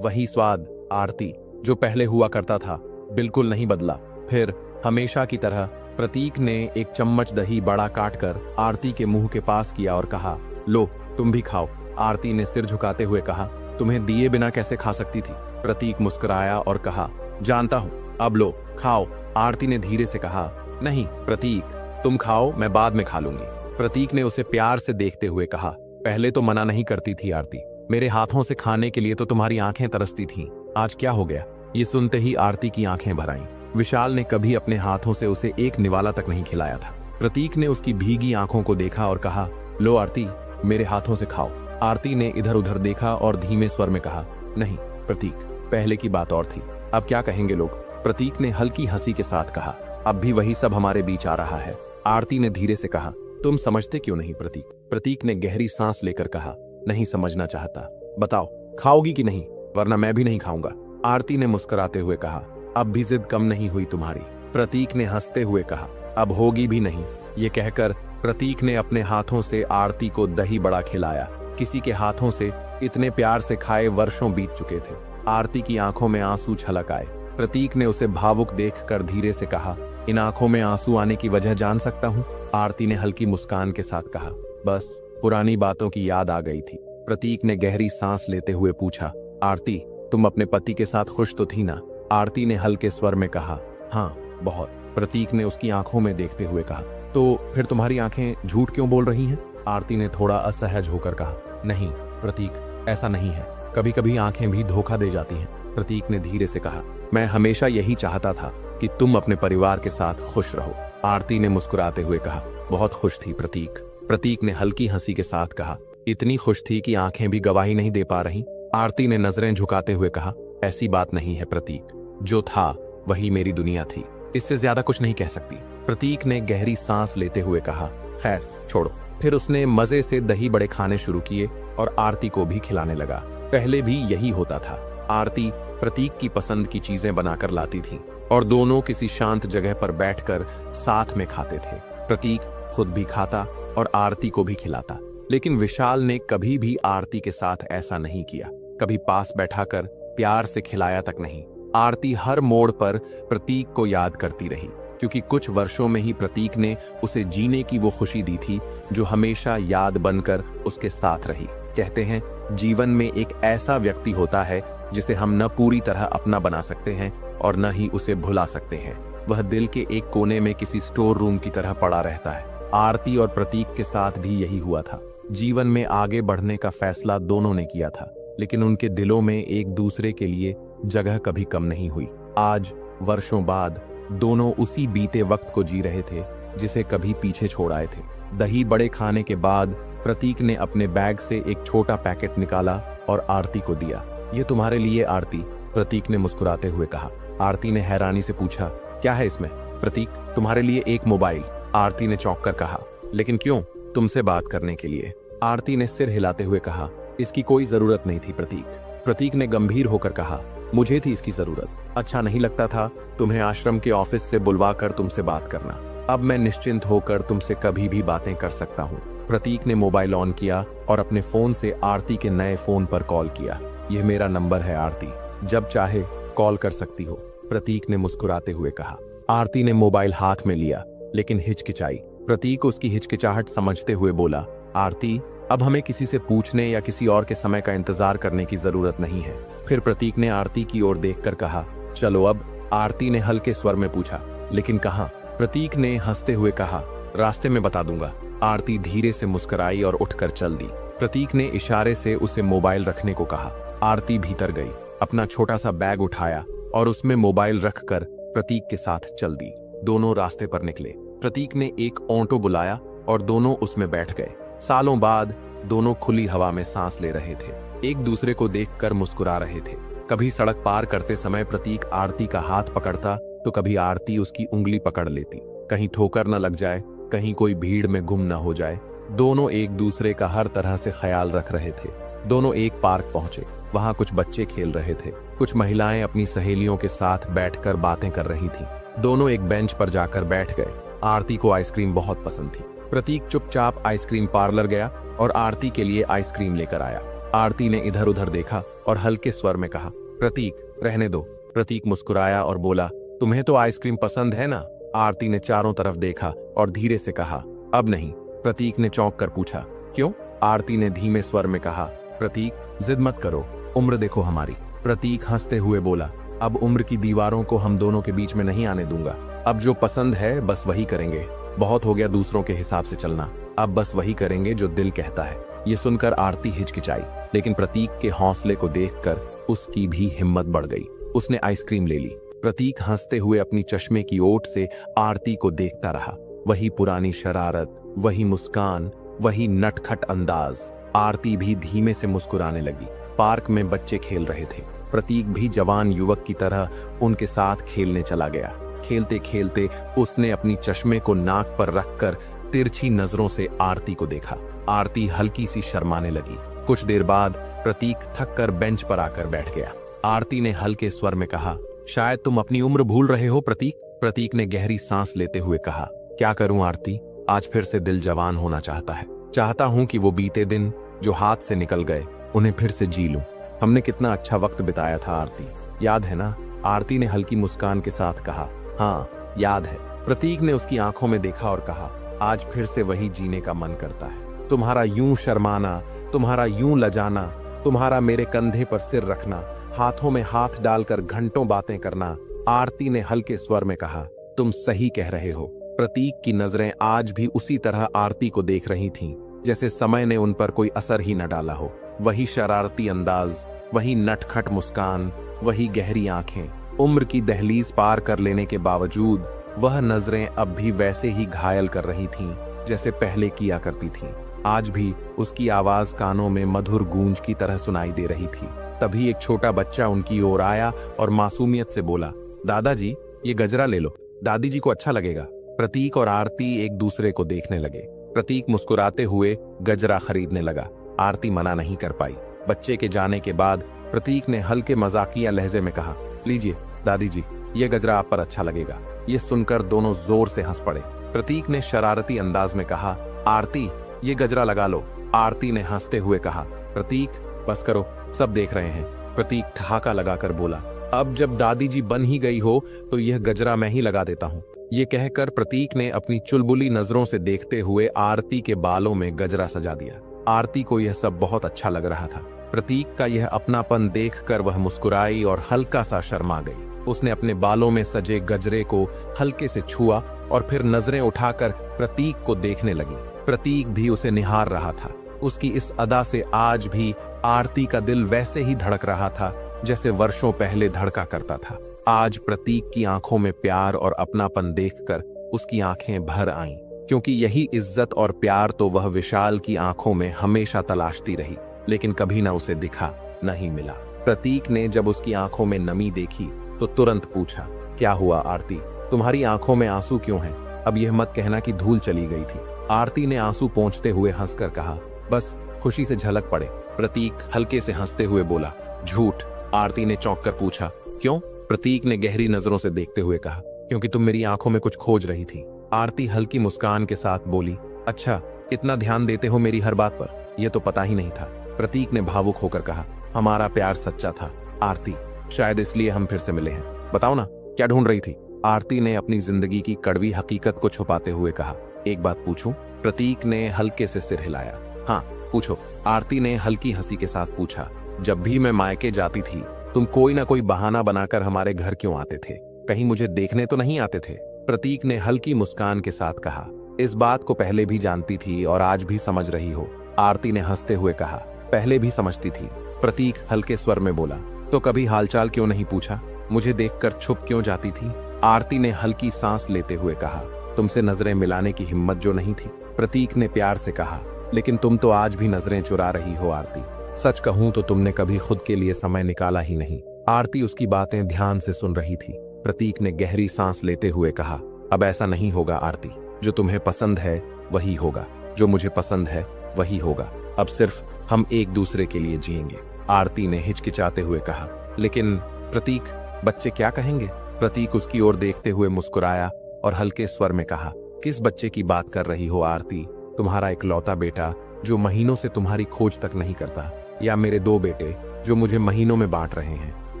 वही स्वाद आरती, जो पहले हुआ करता था, बिल्कुल नहीं बदला। फिर हमेशा की तरह प्रतीक ने एक चम्मच दही बड़ा काटकर आरती के मुंह के पास किया और कहा, लो, तुम भी खाओ। आरती ने सिर झुकाते हुए कहा, तुम्हें दिए बिना कैसे खा सकती थी? प्रतीक मुस्कुराया और कहा, जानता हूं, अब लो, खाओ। आरती ने धीरे से कहा, नहीं प्रतीक, तुम खाओ, मैं बाद में खा लूंगी। प्रतीक ने उसे प्यार से देखते हुए कहा, पहले तो मना नहीं करती थी आरती, मेरे हाथों से खाने के लिए तो तुम्हारी आंखें तरसती थीं, आज क्या हो गया? ये सुनते ही आरती की आंखें भर आईं। विशाल ने कभी अपने हाथों से उसे एक निवाला तक नहीं खिलाया था। प्रतीक ने उसकी भीगी आंखों को देखा और कहा, लो आरती, मेरे हाथों से खाओ। आरती ने इधर उधर देखा और धीमे स्वर में कहा, नहीं प्रतीक, पहले की बात और थी, अब क्या कहेंगे लोग? प्रतीक ने हल्की हंसी के साथ कहा, अब भी वही सब हमारे बीच आ रहा है। आरती ने धीरे से कहा, तुम समझते क्यों नहीं प्रतीक? प्रतीक ने गहरी सांस लेकर कहा, नहीं समझना चाहता, बताओ खाओगी कि नहीं, वरना मैं भी नहीं खाऊंगा। आरती ने मुस्कुराते हुए कहा, अब भी जिद कम नहीं हुई तुम्हारी। प्रतीक ने हंसते हुए कहा, अब होगी भी नहीं। ये कहकर प्रतीक ने अपने हाथों से आरती को दही बड़ा खिलाया। किसी के हाथों से इतने प्यार से खाए वर्षों बीत चुके थे। आरती की आंखों में आंसू छलक आए। प्रतीक ने उसे भावुक देखकर धीरे से कहा, इन आंखों में आंसू आने की वजह जान सकता हूँ? आरती ने हल्की मुस्कान के साथ कहा, बस पुरानी बातों की याद आ गई थी। प्रतीक ने गहरी सांस लेते हुए पूछा, आरती, तुम अपने पति के साथ खुश तो थी ना? आरती ने हल्के स्वर में कहा, हाँ, बहुत। प्रतीक ने उसकी आंखों में देखते हुए कहा, तो फिर तुम्हारी आंखें झूठ क्यों बोल रही हैं? आरती ने थोड़ा असहज होकर कहा, नहीं प्रतीक, ऐसा नहीं है, कभी कभी आंखें भी धोखा दे जाती हैं। प्रतीक ने धीरे से कहा, मैं हमेशा यही चाहता था कि तुम अपने परिवार के साथ खुश रहो। आरती ने मुस्कुराते हुए कहा, बहुत खुश थी प्रतीक। प्रतीक ने हल्की हंसी के साथ कहा, इतनी खुश थी कि आंखें भी गवाही नहीं दे पा रही। आरती ने नजरें झुकाते हुए कहा, ऐसी बात नहीं है प्रतीक, जो था वही मेरी दुनिया थी, इससे ज्यादा कुछ नहीं कह सकती। प्रतीक ने गहरी सांस लेते हुए कहा, खैर छोड़ो। फिर उसने मजे से दही बड़े खाने शुरू किए और आरती को भी खिलाने लगा। पहले भी यही होता था। आरती प्रतीक की पसंद की चीजें बनाकर लाती थी और दोनों किसी शांत जगह पर बैठकर साथ में खाते थे। प्रतीक खुद भी खाता और आरती को भी खिलाता, लेकिन विशाल ने कभी भी आरती के साथ ऐसा नहीं किया। कभी पास बैठाकर प्यार से खिलाया तक नहीं। आरती हर मोड़ पर प्रतीक को याद करती रही, क्योंकि कुछ वर्षों में ही प्रतीक ने उसे जीने की वो खुशी दी थी जो हमेशा याद बनकर उसके साथ रही। कहते हैं जीवन में एक ऐसा व्यक्ति होता है जिसे हम न पूरी तरह अपना बना सकते हैं और न ही उसे भुला सकते हैं। वह दिल के एक कोने में किसी स्टोर रूम की तरह पड़ा रहता है। आरती और प्रतीक के साथ भी यही हुआ था। जीवन में आगे बढ़ने का फैसला दोनों ने किया था, लेकिन उनके दिलों में एक दूसरे के लिए जगह कभी कम नहीं हुई। आज वर्षों बाद दोनों उसी बीते वक्त को जी रहे थे जिसे कभी पीछे छोड़ आए थे। दही बड़े खाने के बाद प्रतीक ने अपने बैग से एक छोटा पैकेट निकाला और आरती को दिया। ये तुम्हारे लिए आरती, प्रतीक ने मुस्कुराते हुए कहा। आरती ने हैरानी से पूछा, क्या है इसमें? प्रतीक, तुम्हारे लिए एक मोबाइल, आरती ने चौंक कर कहा। लेकिन क्यों? तुमसे बात करने के लिए, आरती ने सिर हिलाते हुए कहा। इसकी कोई जरूरत नहीं थी प्रतीक, प्रतीक ने गंभीर होकर कहा। मुझे थी इसकी जरूरत। अच्छा नहीं लगता था तुम्हें आश्रम के ऑफिस से बुलवाकर तुमसे बात करना। अब मैं निश्चिंत होकर तुमसे कभी भी बातें कर सकता हूँ। प्रतीक ने मोबाइल ऑन किया और अपने फोन से आरती के नए फोन पर कॉल किया। यह मेरा नंबर है आरती, जब चाहे कॉल कर सकती हो, प्रतीक ने मुस्कुराते हुए कहा। आरती ने मोबाइल हाथ में लिया, लेकिन हिचकिचाई। प्रतीक उसकी हिचकिचाहट समझते हुए बोला, आरती, अब हमें किसी से पूछने या किसी और के समय का इंतजार करने की जरूरत नहीं है। फिर प्रतीक ने आरती की ओर देखकर कहा, चलो अब। आरती ने हल्के स्वर में पूछा, लेकिन कहाँ? प्रतीक ने हंसते हुए कहा, रास्ते में बता दूंगा। आरती धीरे से मुस्कुराई और उठकर चल दी। प्रतीक ने इशारे से उसे मोबाइल रखने को कहा। आरती भीतर गई, अपना छोटा सा बैग उठाया और उसमें मोबाइल रखकर प्रतीक के साथ चल दी। दोनों रास्ते पर निकले। प्रतीक ने एक ऑटो बुलाया और दोनों उसमें बैठ गए। सालों बाद दोनों खुली हवा में सांस ले रहे थे, एक दूसरे को देखकर मुस्कुरा रहे थे। कभी सड़क पार करते समय प्रतीक आरती का हाथ पकड़ता तो कभी आरती उसकी उंगली पकड़ लेती। कहीं ठोकर न लग जाए, कहीं कोई भीड़ में गुम न हो जाए। दोनों एक दूसरे का हर तरह से ख्याल रख रहे थे। दोनों एक पार्क पहुंचे। वहां कुछ बच्चे खेल रहे थे, कुछ महिलाएं अपनी सहेलियों के साथ बैठकर बातें कर रही थीं। दोनों एक बेंच पर जाकर बैठ गए। आरती को आइसक्रीम बहुत पसंद थी। प्रतीक चुपचाप आइसक्रीम पार्लर गया और आरती के लिए आइसक्रीम लेकर आया। आरती ने इधर उधर देखा और हल्के स्वर में कहा, प्रतीक, रहने दो। प्रतीक मुस्कुराया और बोला, तुम्हें तो आइसक्रीम पसंद है ना? आरती ने चारों तरफ देखा और धीरे से कहा, अब नहीं। प्रतीक ने चौंक कर पूछा, क्यों? आरती ने धीमे स्वर में कहा, प्रतीक, जिद मत करो, उम्र देखो हमारी। प्रतीक हंसते हुए बोला, अब उम्र की दीवारों को हम दोनों के बीच में नहीं आने दूंगा। अब जो पसंद है बस वही करेंगे। बहुत हो गया दूसरों के हिसाब से चलना, अब बस वही करेंगे जो दिल कहता है। ये सुनकर आरती हिचकिचाई, लेकिन प्रतीक के हौसले को देखकर उसकी भी हिम्मत बढ़ गई। उसने आइसक्रीम ले ली। प्रतीक हंसते हुए अपनी चश्मे की ओट से आरती को देखता रहा। वही पुरानी शरारत, वही मुस्कान, वही नटखट अंदाज। आरती भी धीमे से मुस्कुराने लगी। पार्क में बच्चे खेल रहे थे। प्रतीक भी जवान युवक की तरह उनके साथ खेलने चला गया। खेलते खेलते उसने अपनी चश्मे को नाक पर रखकर तिरछी नजरों से आरती को देखा। आरती हल्की सी शर्माने लगी। कुछ देर बाद प्रतीक थक कर बेंच पर आकर बैठ गया। आरती ने हल्के स्वर में कहा, शायद तुम अपनी उम्र भूल रहे हो प्रतीक। प्रतीक ने गहरी सांस लेते हुए कहा, क्या करूं आरती, आज फिर से दिल जवान होना चाहता है। चाहता हूं कि वो बीते दिन जो हाथ से निकल गए उन्हें फिर से जी लूं। हमने कितना अच्छा वक्त बिताया था आरती, याद है ना? आरती ने हल्की मुस्कान के साथ कहा, हाँ याद है। प्रतीक ने उसकी आंखों में देखा और कहा, आज फिर से वही जीने का मन करता है। तुम्हारा यूं शर्माना, तुम्हारा यूं लजाना, तुम्हारा मेरे कंधे पर सिर रखना, हाथों में हाथ डालकर घंटों बातें करना। आरती ने हल्के स्वर में कहा, तुम सही कह रहे हो। प्रतीक की नजरें आज भी उसी तरह आरती को देख रही थीं, जैसे समय ने उन पर कोई असर ही न डाला हो। वही शरारती अंदाज, वही नटखट मुस्कान, वही गहरी आंखें। उम्र की दहलीज पार कर लेने के बावजूद वह नजरें अब भी वैसे ही घायल कर रही थीं जैसे पहले किया करती थीं। आज भी उसकी आवाज कानों में मधुर गूंज की तरह सुनाई दे रही थी। तभी एक छोटा बच्चा उनकी ओर आया और मासूमियत से बोला, दादाजी, ये गजरा ले लो, दादी जी को अच्छा लगेगा। प्रतीक और आरती एक दूसरे को देखने लगे। प्रतीक मुस्कुराते हुए गजरा खरीदने लगा। आरती मना नहीं कर पाई। बच्चे के जाने के बाद प्रतीक ने हल्के मजाकिया लहजे में कहा, लीजिए दादी जी, ये गजरा आप पर अच्छा लगेगा। ये सुनकर दोनों जोर से हंस पड़े। प्रतीक ने शरारती अंदाज में कहा, आरती ये गजरा लगा लो। आरती ने हंसते हुए कहा, प्रतीक बस करो, सब देख रहे हैं। प्रतीक ठहाका लगाकर बोला, अब जब दादी जी बन ही गई हो तो यह गजरा मैं ही लगा देता हूँ। ये कहकर प्रतीक ने अपनी चुलबुली नजरों से देखते हुए आरती के बालों में गजरा सजा दिया। आरती को यह सब बहुत अच्छा लग रहा था। प्रतीक का यह अपनापन देखकर वह मुस्कुराई और हल्का सा शर्मा गई। उसने अपने बालों में सजे गजरे को हल्के से छुआ और फिर नजरें उठाकर प्रतीक को देखने लगी। प्रतीक भी उसे निहार रहा था। उसकी इस अदा से आज भी आरती का दिल वैसे ही धड़क रहा था जैसे वर्षों पहले धड़का करता था। आज प्रतीक की आंखों में प्यार और अपनापन देखकर उसकी आंखें भर आईं, क्योंकि यही इज्जत और प्यार तो वह विशाल की आंखों में हमेशा तलाशती रही, लेकिन कभी न उसे दिखा, नहीं मिला। प्रतीक ने जब उसकी आंखों में नमी देखी तो तुरंत पूछा, क्या हुआ आरती, तुम्हारी आंखों में आंसू क्यों हैं? अब यह मत कहना कि धूल चली गई थी। आरती ने आंसू पोंछते हुए हंसकर कहा, बस खुशी से झलक पड़े। प्रतीक हल्के से हंसते हुए बोला, झूठ। आरती ने चौंक कर पूछा, क्यों? प्रतीक ने गहरी नजरों से देखते हुए कहा, क्योंकि तुम मेरी आंखों में कुछ खोज रही थी। आरती हल्की मुस्कान के साथ बोली, अच्छा इतना ध्यान देते हो मेरी हर बात पर, यह तो पता ही नहीं था। प्रतीक ने भावुक होकर कहा, हमारा प्यार सच्चा था आरती, शायद इसलिए हम फिर से मिले हैं। बताओ ना, क्या ढूंढ रही थी? आरती ने अपनी जिंदगी की कड़वी हकीकत को छुपाते हुए कहा, एक बात पूछूं? प्रतीक ने हल्के से सिर हिलाया, हाँ पूछो। आरती ने हल्की हंसी के साथ पूछा, जब भी मैं मायके जाती थी तुम कोई ना कोई बहाना बनाकर हमारे घर क्यों आते थे? कहीं मुझे देखने तो नहीं आते थे? प्रतीक ने हल्की मुस्कान के साथ कहा, इस बात को पहले भी जानती थी और आज भी समझ रही हो। आरती ने हंसते हुए कहा, पहले भी समझती थी। प्रतीक हल्के स्वर में बोला, तो कभी हालचाल क्यों नहीं पूछा? मुझे देखकर छुप क्यों जाती थी? आरती ने हल्की सांस लेते हुए कहा, तुमसे नजरें मिलाने की हिम्मत जो नहीं थी। प्रतीक ने प्यार से कहा, लेकिन तुम तो आज भी नजरें चुरा रही हो आरती। सच कहूं तो तुमने कभी खुद के लिए समय निकाला ही नहीं। आरती उसकी बातें ध्यान से सुन रही थी। प्रतीक ने गहरी सांस लेते हुए कहा, अब ऐसा नहीं होगा आरती, जो तुम्हें पसंद है वही होगा, जो मुझे पसंद है वही होगा। अब सिर्फ हम एक दूसरे के लिए जिएंगे। आरती ने हिचकिचाते हुए कहा, लेकिन प्रतीक, बच्चे क्या कहेंगे? प्रतीक उसकी ओर देखते हुए मुस्कुराया और हल्के स्वर में कहा, किस बच्चे की बात कर रही हो आरती? तुम्हारा इकलौता बेटा जो महीनों से तुम्हारी खोज तक नहीं करता, या मेरे 2 बेटे जो मुझे महीनों में बांट रहे हैं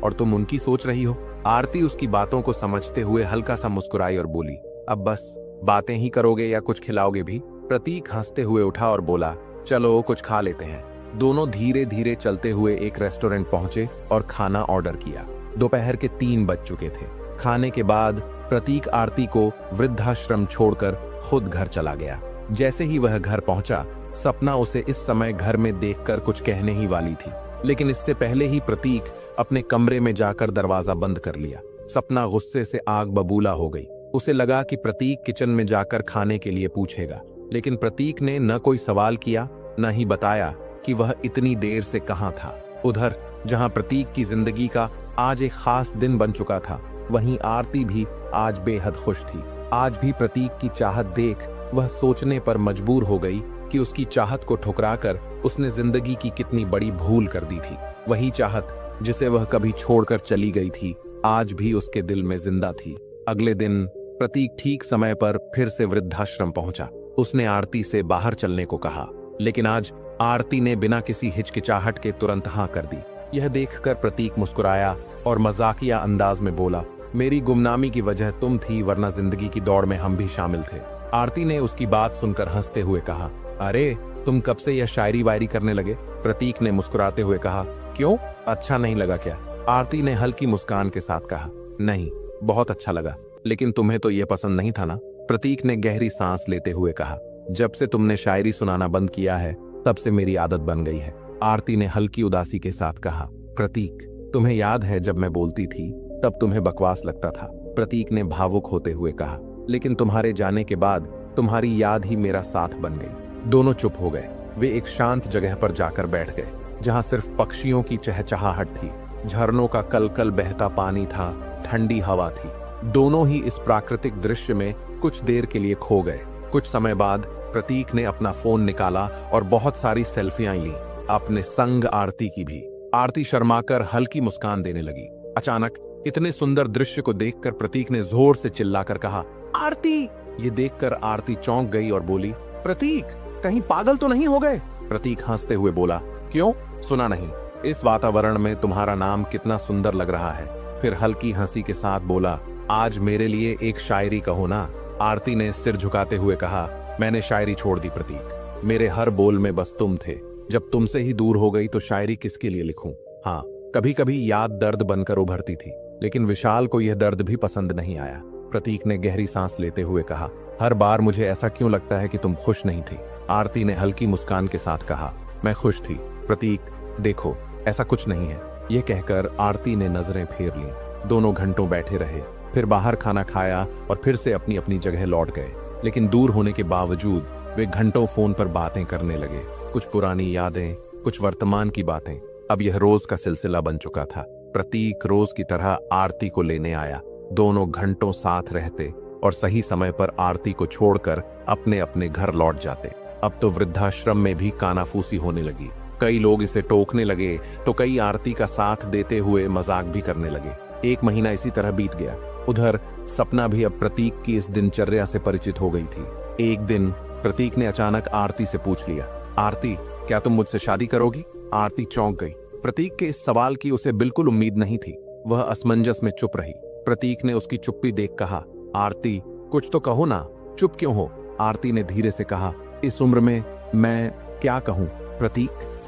और तुम उनकी सोच रही हो? आरती उसकी बातों को समझते हुए हल्का सा मुस्कुराई और बोली, अब बस बातें ही करोगे या कुछ खिलाओगे भी? प्रतीक हंसते हुए उठा और बोला, चलो कुछ खा लेते हैं। दोनों धीरे धीरे चलते हुए एक रेस्टोरेंट पहुंचे और खाना ऑर्डर किया। दोपहर के 3 बज चुके थे। खाने के बाद प्रतीक आरती को वृद्धाश्रम छोड़कर खुद घर चला गया। जैसे ही वह घर पहुंचा, सपना उसे इस समय घर में देखकर कुछ कहने ही वाली थी, लेकिन इससे पहले ही प्रतीक अपने कमरे में जाकर दरवाजा बंद कर लिया। सपना गुस्से से आग बबूला हो गई। उसे लगा कि प्रतीक किचन में जाकर खाने के लिए पूछेगा, लेकिन प्रतीक ने न कोई सवाल किया, न ही बताया कि वह इतनी देर से कहां था। उधर जहां प्रतीक की जिंदगी का आज एक खास दिन बन चुका था, वहीं आरती भी आज बेहद खुश थी। आज भी प्रतीक की चाहत देख वह सोचने पर मजबूर हो गई कि उसकी चाहत को ठुकराकर उसने जिंदगी की कितनी बड़ी भूल कर दी थी। वही चाहत जिसे वह कभी छोड़कर चली गई थी, आज भी उसके दिल में जिंदा थी। अगले दिन प्रतीक ठीक समय पर फिर से वृद्धाश्रम पहुंचा। उसने आरती से बाहर चलने को कहा, लेकिन आज आरती ने बिना किसी हिचकिचाहट के तुरंत हाँ कर दी। यह देखकर प्रतीक मुस्कुराया और मजाकिया अंदाज में बोला, मेरी गुमनामी की वजह तुम थी, वरना जिंदगी की दौड़ में हम भी शामिल थे। आरती ने उसकी बात सुनकर हंसते हुए कहा, अरे तुम कब से यह शायरी वायरी करने लगे? प्रतीक ने मुस्कुराते हुए कहा, क्यों, अच्छा नहीं लगा क्या? आरती ने हल्की मुस्कान के साथ कहा, नहीं, बहुत अच्छा लगा, लेकिन तुम्हें तो यह पसंद नहीं था ना? प्रतीक ने गहरी सांस लेते हुए कहा, जब से तुमने शायरी सुनाना बंद किया है तब से मेरी आदत बन गई है। आरती ने हल्की उदासी के साथ कहा, प्रतीक, तुम्हें याद है जब मैं बोलती थी तब तुम्हें बकवास लगता था? प्रतीक ने भावुक होते हुए कहा, लेकिन तुम्हारे जाने के बाद तुम्हारी याद ही मेरा साथ बन गई। दोनों चुप हो गए। वे एक शांत जगह पर जाकर बैठ गए, जहां सिर्फ पक्षियों की चहचहाहट थी, झरनों का कलकल बहता पानी था, ठंडी हवा थी। दोनों ही इस प्राकृतिक दृश्य में कुछ देर के लिए खो गए। कुछ समय बाद प्रतीक ने अपना फोन निकाला और बहुत सारी सेल्फियां ली, अपने संग आरती की भी। आरती शर्माकर हल्की मुस्कान देने लगी। अचानक इतने सुंदर दृश्य को देखकर प्रतीक ने जोर से चिल्लाकर कहा, आरती। ये देखकर आरती चौंक गई और बोली, प्रतीक, कहीं पागल तो नहीं हो गए? प्रतीक हंसते हुए बोला, क्यों, सुना नहीं? इस वातावरण में तुम्हारा नाम कितना सुंदर लग रहा है। फिर हल्की हंसी के साथ बोला, आज मेरे लिए एक शायरी कहो ना। आरती ने सिर झुकाते हुए कहा, मैंने शायरी छोड़ दी प्रतीक। मेरे हर बोल में बस तुम थे। जब तुमसे ही दूर हो गई तो शायरी किसके लिए लिखूं? हाँ, कभी कभी याद दर्द बनकर उभरती थी, लेकिन विशाल को यह दर्द भी पसंद नहीं आया। प्रतीक ने गहरी सांस लेते हुए कहा, हर बार मुझे ऐसा क्यों लगता है कि तुम खुश नहीं थी? आरती ने हल्की मुस्कान के साथ कहा, मैं खुश थी प्रतीक, देखो ऐसा कुछ नहीं है। यह कहकर आरती ने नजरें फेर लीं। दोनों घंटों बैठे रहे, फिर बाहर खाना खाया और फिर से अपनी अपनी जगह लौट गए। लेकिन दूर होने के बावजूद वे घंटों फोन पर बातें करने लगे, कुछ पुरानी यादें, कुछ वर्तमान की बातें। अब यह रोज का सिलसिला बन चुका था। प्रतीक रोज की तरह आरती को लेने आया। दोनों घंटों साथ रहते और सही समय पर आरती को छोड़कर अपने अपने घर लौट जाते। अब तो वृद्धाश्रम में भी कानाफूसी होने लगी। कई लोग इसे टोकने लगे तो कई आरती का साथ देते हुए मजाक भी करने लगे। 1 महीना इसी तरह बीत गया। उधर सपना भी अब प्रतीक की इस दिनचर्या से परिचित हो गई थी। एक दिन प्रतीक ने अचानक आरती से पूछ लिया, आरती, क्या तुम मुझसे शादी करोगी? आरती चौंक गई। प्रतीक के इस सवाल की उसे बिल्कुल उम्मीद नहीं थी। वह असमंजस में चुप रही। प्रतीक ने उसकी चुप्पी देख कहा, आरती, कुछ तो कहो ना, चुप क्यों हो? आरती ने धीरे से कहा, इस उम्र में मैं क्या कहूं?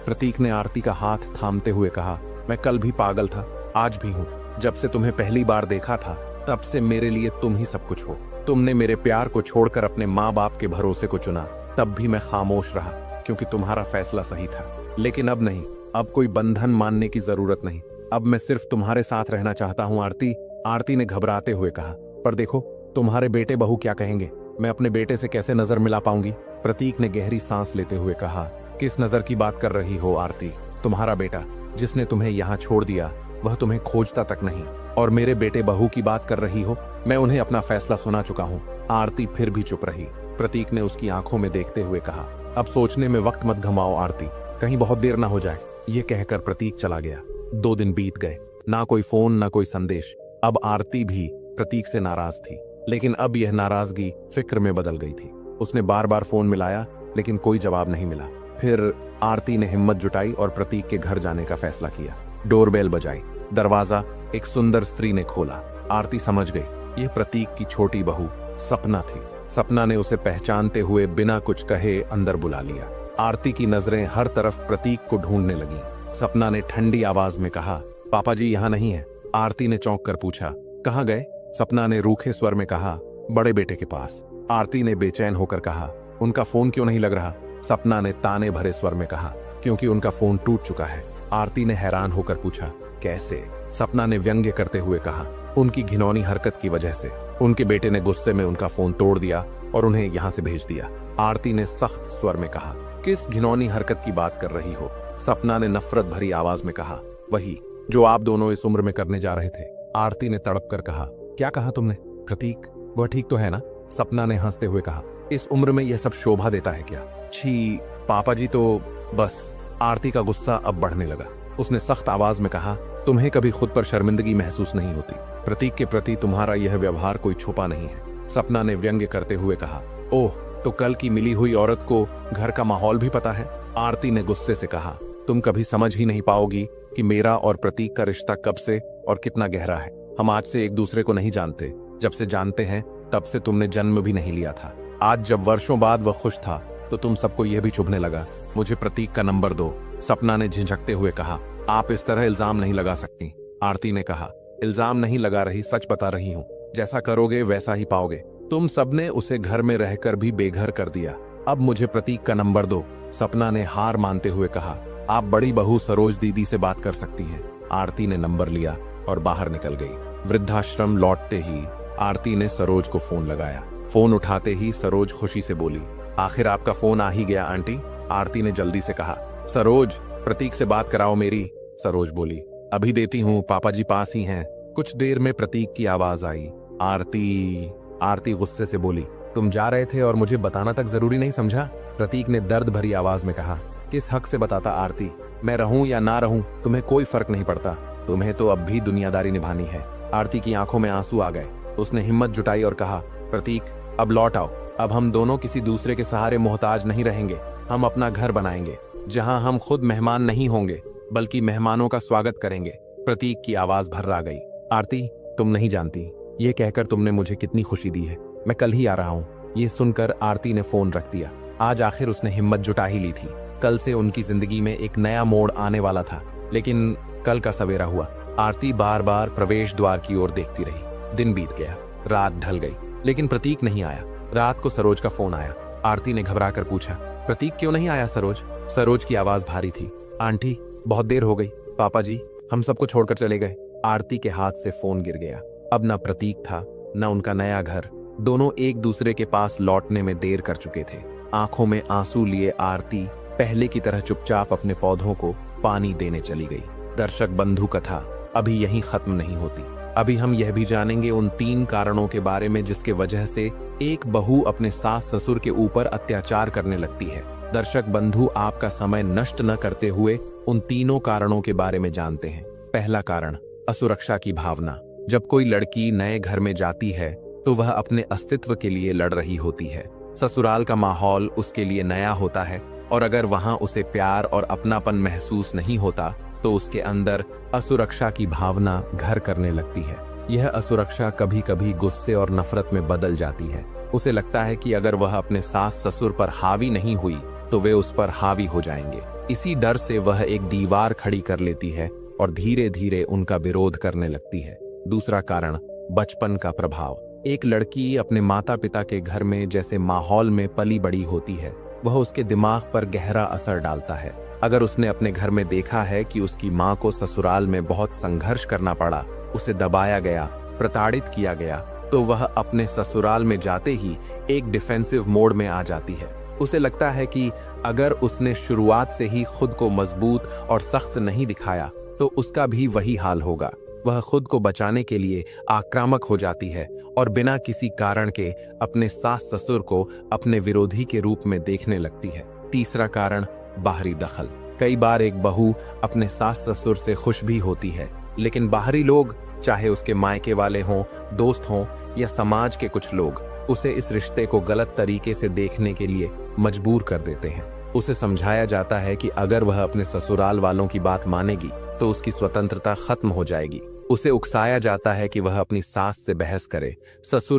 प्रतीक ने आरती का हाथ थामते हुए कहा, मैं कल भी पागल था, आज भी हूं। जब से तुम्हें पहली बार देखा था तब से मेरे लिए तुम ही सब कुछ हो। तुमने मेरे प्यार को छोड़कर अपने माँ बाप के भरोसे को चुना, तब भी मैं खामोश रहा क्योंकि तुम्हारा फैसला सही था। लेकिन अब नहीं, अब कोई बंधन मानने की जरूरत नहीं। अब मैं सिर्फ तुम्हारे साथ रहना चाहता हूँ आरती ने घबराते हुए कहा, पर देखो तुम्हारे बेटे बहू क्या कहेंगे? मैं अपने बेटे से कैसे नजर मिला पाऊंगी? प्रतीक ने गहरी सांस लेते हुए कहा, किस नजर की बात कर रही हो आरती? तुम्हारा बेटा जिसने तुम्हें यहाँ छोड़ दिया वह तुम्हें खोजता तक नहीं। और मेरे बेटे बहू की बात कर रही हो, मैं उन्हें अपना फैसला सुना चुका हूँ। आरती फिर भी चुप रही। प्रतीक ने उसकी आंखों में देखते हुए कहा, अब सोचने में वक्त मत घमाओ आरती, कहीं बहुत देर ना हो जाए। ये कहकर प्रतीक चला गया। 2 दिन बीत गए, ना कोई फोन ना कोई संदेश। अब आरती भी प्रतीक से नाराज थी, लेकिन अब यह नाराजगी फिक्र में बदल गई थी। उसने बार बार फोन मिलाया लेकिन कोई जवाब नहीं मिला। फिर आरती ने हिम्मत जुटाई और प्रतीक के घर जाने का फैसला किया। डोरबेल बजाई। दरवाजा एक सुंदर स्त्री ने खोला। आरती समझ गई यह प्रतीक की छोटी बहू सपना थी। सपना ने उसे पहचानते हुए बिना कुछ कहे अंदर बुला लिया। आरती की नजरें हर तरफ प्रतीक को ढूंढने लगी। सपना ने ठंडी आवाज में कहा, पापा जी यहाँ नहीं है। आरती ने चौंक कर पूछा, कहाँ गए? सपना ने रूखे स्वर में कहा, बड़े बेटे के पास। आरती ने बेचैन होकर कहा, उनका फोन क्यों नहीं लग रहा? सपना ने ताने भरे स्वर में कहा, क्योंकि उनका फोन टूट चुका है। आरती ने हैरान होकर पूछा, कैसे? सपना ने व्यंग्य करते हुए कहा, उनकी घिनौनी हरकत की वजह से। उनके बेटे ने गुस्से में उनका फोन तोड़ दिया और उन्हें यहाँ से भेज दिया। आरती ने सख्त स्वर में कहा, किस घिनौनी हरकत की बात कर रही हो? सपना ने नफरत भरी आवाज में कहा, वही जो आप दोनों इस उम्र में करने जा रहे थे। आरती ने तड़प कर कहा, क्या कहा तुमने? प्रतीक, वह ठीक तो है ना? सपना ने हंसते हुए कहा, इस उम्र में यह सब शोभा देता है क्या? छी पापा जी तो बस। आरती का गुस्सा अब बढ़ने लगा। उसने सख्त आवाज में कहा, तुम्हें कभी खुद पर शर्मिंदगी महसूस नहीं होती? प्रतीक के प्रति तुम्हारा यह व्यवहार कोई छुपा नहीं है। सपना ने व्यंग्य करते हुए कहा, ओह, तो कल की मिली हुई औरत को घर का माहौल भी पता है? आरती ने गुस्से से कहा, तुम कभी समझ ही नहीं पाओगी कि मेरा और प्रतीक का रिश्ता कब से और कितना गहरा है। हम आज से एक दूसरे को नहीं जानते। जब से जानते हैं तब से तुमने जन्म भी नहीं लिया था। आज जब वर्षों बाद वह खुश था तो तुम सबको यह भी चुभने लगा। मुझे प्रतीक का नंबर दो। सपना ने झिझकते हुए कहा, आप इस तरह इल्जाम नहीं लगा सकती। आरती ने कहा, इल्जाम नहीं लगा रही, सच बता रही हूँ। जैसा करोगे वैसा ही पाओगे। तुम सबने उसे घर में रहकर भी बेघर कर दिया। अब मुझे प्रतीक का नंबर दो। सपना ने हार मानते हुए कहा, आप बड़ी बहू सरोज दीदी से बात कर सकती हैं। आरती ने नंबर लिया और बाहर निकल गई। वृद्धाश्रम लौटते ही आरती ने सरोज को फोन लगाया। फोन उठाते ही सरोज खुशी से बोली, आखिर आपका फोन आ ही गया आंटी। आरती ने जल्दी से कहा, सरोज, प्रतीक से बात कराओ मेरी। सरोज बोली, अभी देती हूँ, पापा जी पास ही हैं। कुछ देर में प्रतीक की आवाज आई, आरती गुस्से से बोली, तुम जा रहे थे और मुझे बताना तक जरूरी नहीं समझा? प्रतीक ने दर्द भरी आवाज में कहा, किस हक से बताता आरती? मैं रहूं या ना रहूं तुम्हें कोई फर्क नहीं पड़ता, तुम्हें तो अब भी दुनियादारी निभानी है। आरती की आंखों में आंसू आ गए। उसने हिम्मत जुटाई और कहा, प्रतीक अब लौट आओ, अब हम दोनों किसी दूसरे के सहारे मोहताज नहीं रहेंगे। हम अपना घर बनाएंगे जहां हम खुद मेहमान नहीं होंगे बल्कि मेहमानों का स्वागत करेंगे। प्रतीक की आवाज भर्रा गई। आरती तुम नहीं जानती ये कहकर तुमने मुझे कितनी खुशी दी है। मैं कल ही आ रहा हूँ। ये सुनकर आरती ने फोन रख दिया। आज आखिर उसने हिम्मत जुटा ही ली थी। कल से उनकी जिंदगी में एक नया मोड़ आने वाला था। लेकिन कल का सवेरा हुआ। आरती बार बार प्रवेश द्वार की ओर देखती रही। दिन बीत गया, रात ढल गई, लेकिन प्रतीक नहीं आया। रात को सरोज का फोन आया। आरती ने घबरा कर पूछा, प्रतीक क्यों नहीं आया सरोज? सरोज की आवाज भारी थी। आंटी बहुत देर हो गई, पापा जी हम सबको छोड़कर चले गए। आरती के हाथ से फोन गिर गया। अब न प्रतीक था न उनका नया घर। दोनों एक दूसरे के पास लौटने में देर कर चुके थे। आंखों में आंसू लिए आरती पहले की तरह चुपचाप अपने पौधों को पानी देने चली गई। दर्शक बंधु कथा अभी यहीं खत्म नहीं होती। अभी हम यह भी जानेंगे उन 3 कारणों के बारे में जिसके वजह से एक बहू अपने सास ससुर के ऊपर अत्याचार करने लगती है। दर्शक बंधु आपका समय नष्ट न करते हुए उन तीनों कारणों के बारे में जानते हैं। पहला कारण, असुरक्षा की भावना। जब कोई लड़की नए घर में जाती है तो वह अपने अस्तित्व के लिए लड़ रही होती है। ससुराल का माहौल उसके लिए नया होता है और अगर वहां उसे प्यार और अपनापन महसूस नहीं होता तो उसके अंदर असुरक्षा की भावना घर करने लगती है। यह असुरक्षा कभी कभी गुस्से और नफरत में बदल जाती है। उसे लगता है कि अगर वह अपने सास ससुर पर हावी नहीं हुई तो वे उस पर हावी हो जाएंगे। इसी डर से वह एक दीवार खड़ी कर लेती है और धीरे धीरे उनका विरोध करने लगती है। दूसरा कारण, बचपन का प्रभाव। एक लड़की अपने माता पिता के घर में जैसे माहौल में पली बड़ी होती है, वह उसके दिमाग पर गहरा असर डालता है। अगर उसने अपने घर में देखा है कि उसकी माँ को ससुराल में बहुत संघर्ष करना पड़ा, उसे दबाया गया, प्रताड़ित किया गया, तो वह अपने ससुराल में जाते ही एक डिफेंसिव मोड में आ जाती है। उसे लगता है कि अगर उसने शुरुआत से ही खुद को मजबूत और सख्त नहीं दिखाया तो उसका भी वही हाल होगा। वह खुद को बचाने के लिए आक्रामक हो जाती है और बिना किसी कारण के अपने सास ससुर को अपने विरोधी के रूप में देखने लगती है। तीसरा कारण, बाहरी दखल। कई बार एक बहू अपने सास ससुर से खुश भी होती है, लेकिन बाहरी लोग, चाहे उसके मायके वाले हों, दोस्त हों या समाज के कुछ लोग, उसे इस रिश्ते को गलत तरीके से देखने के लिए मजबूर कर देते हैं। उसे समझाया जाता है कि अगर वह अपने ससुराल वालों की बात मानेगी तो उसकी स्वतंत्रता खत्म हो जाएगी। उसे उकसाया जाता है कि वह अपनी सास से बहस करे। ससुर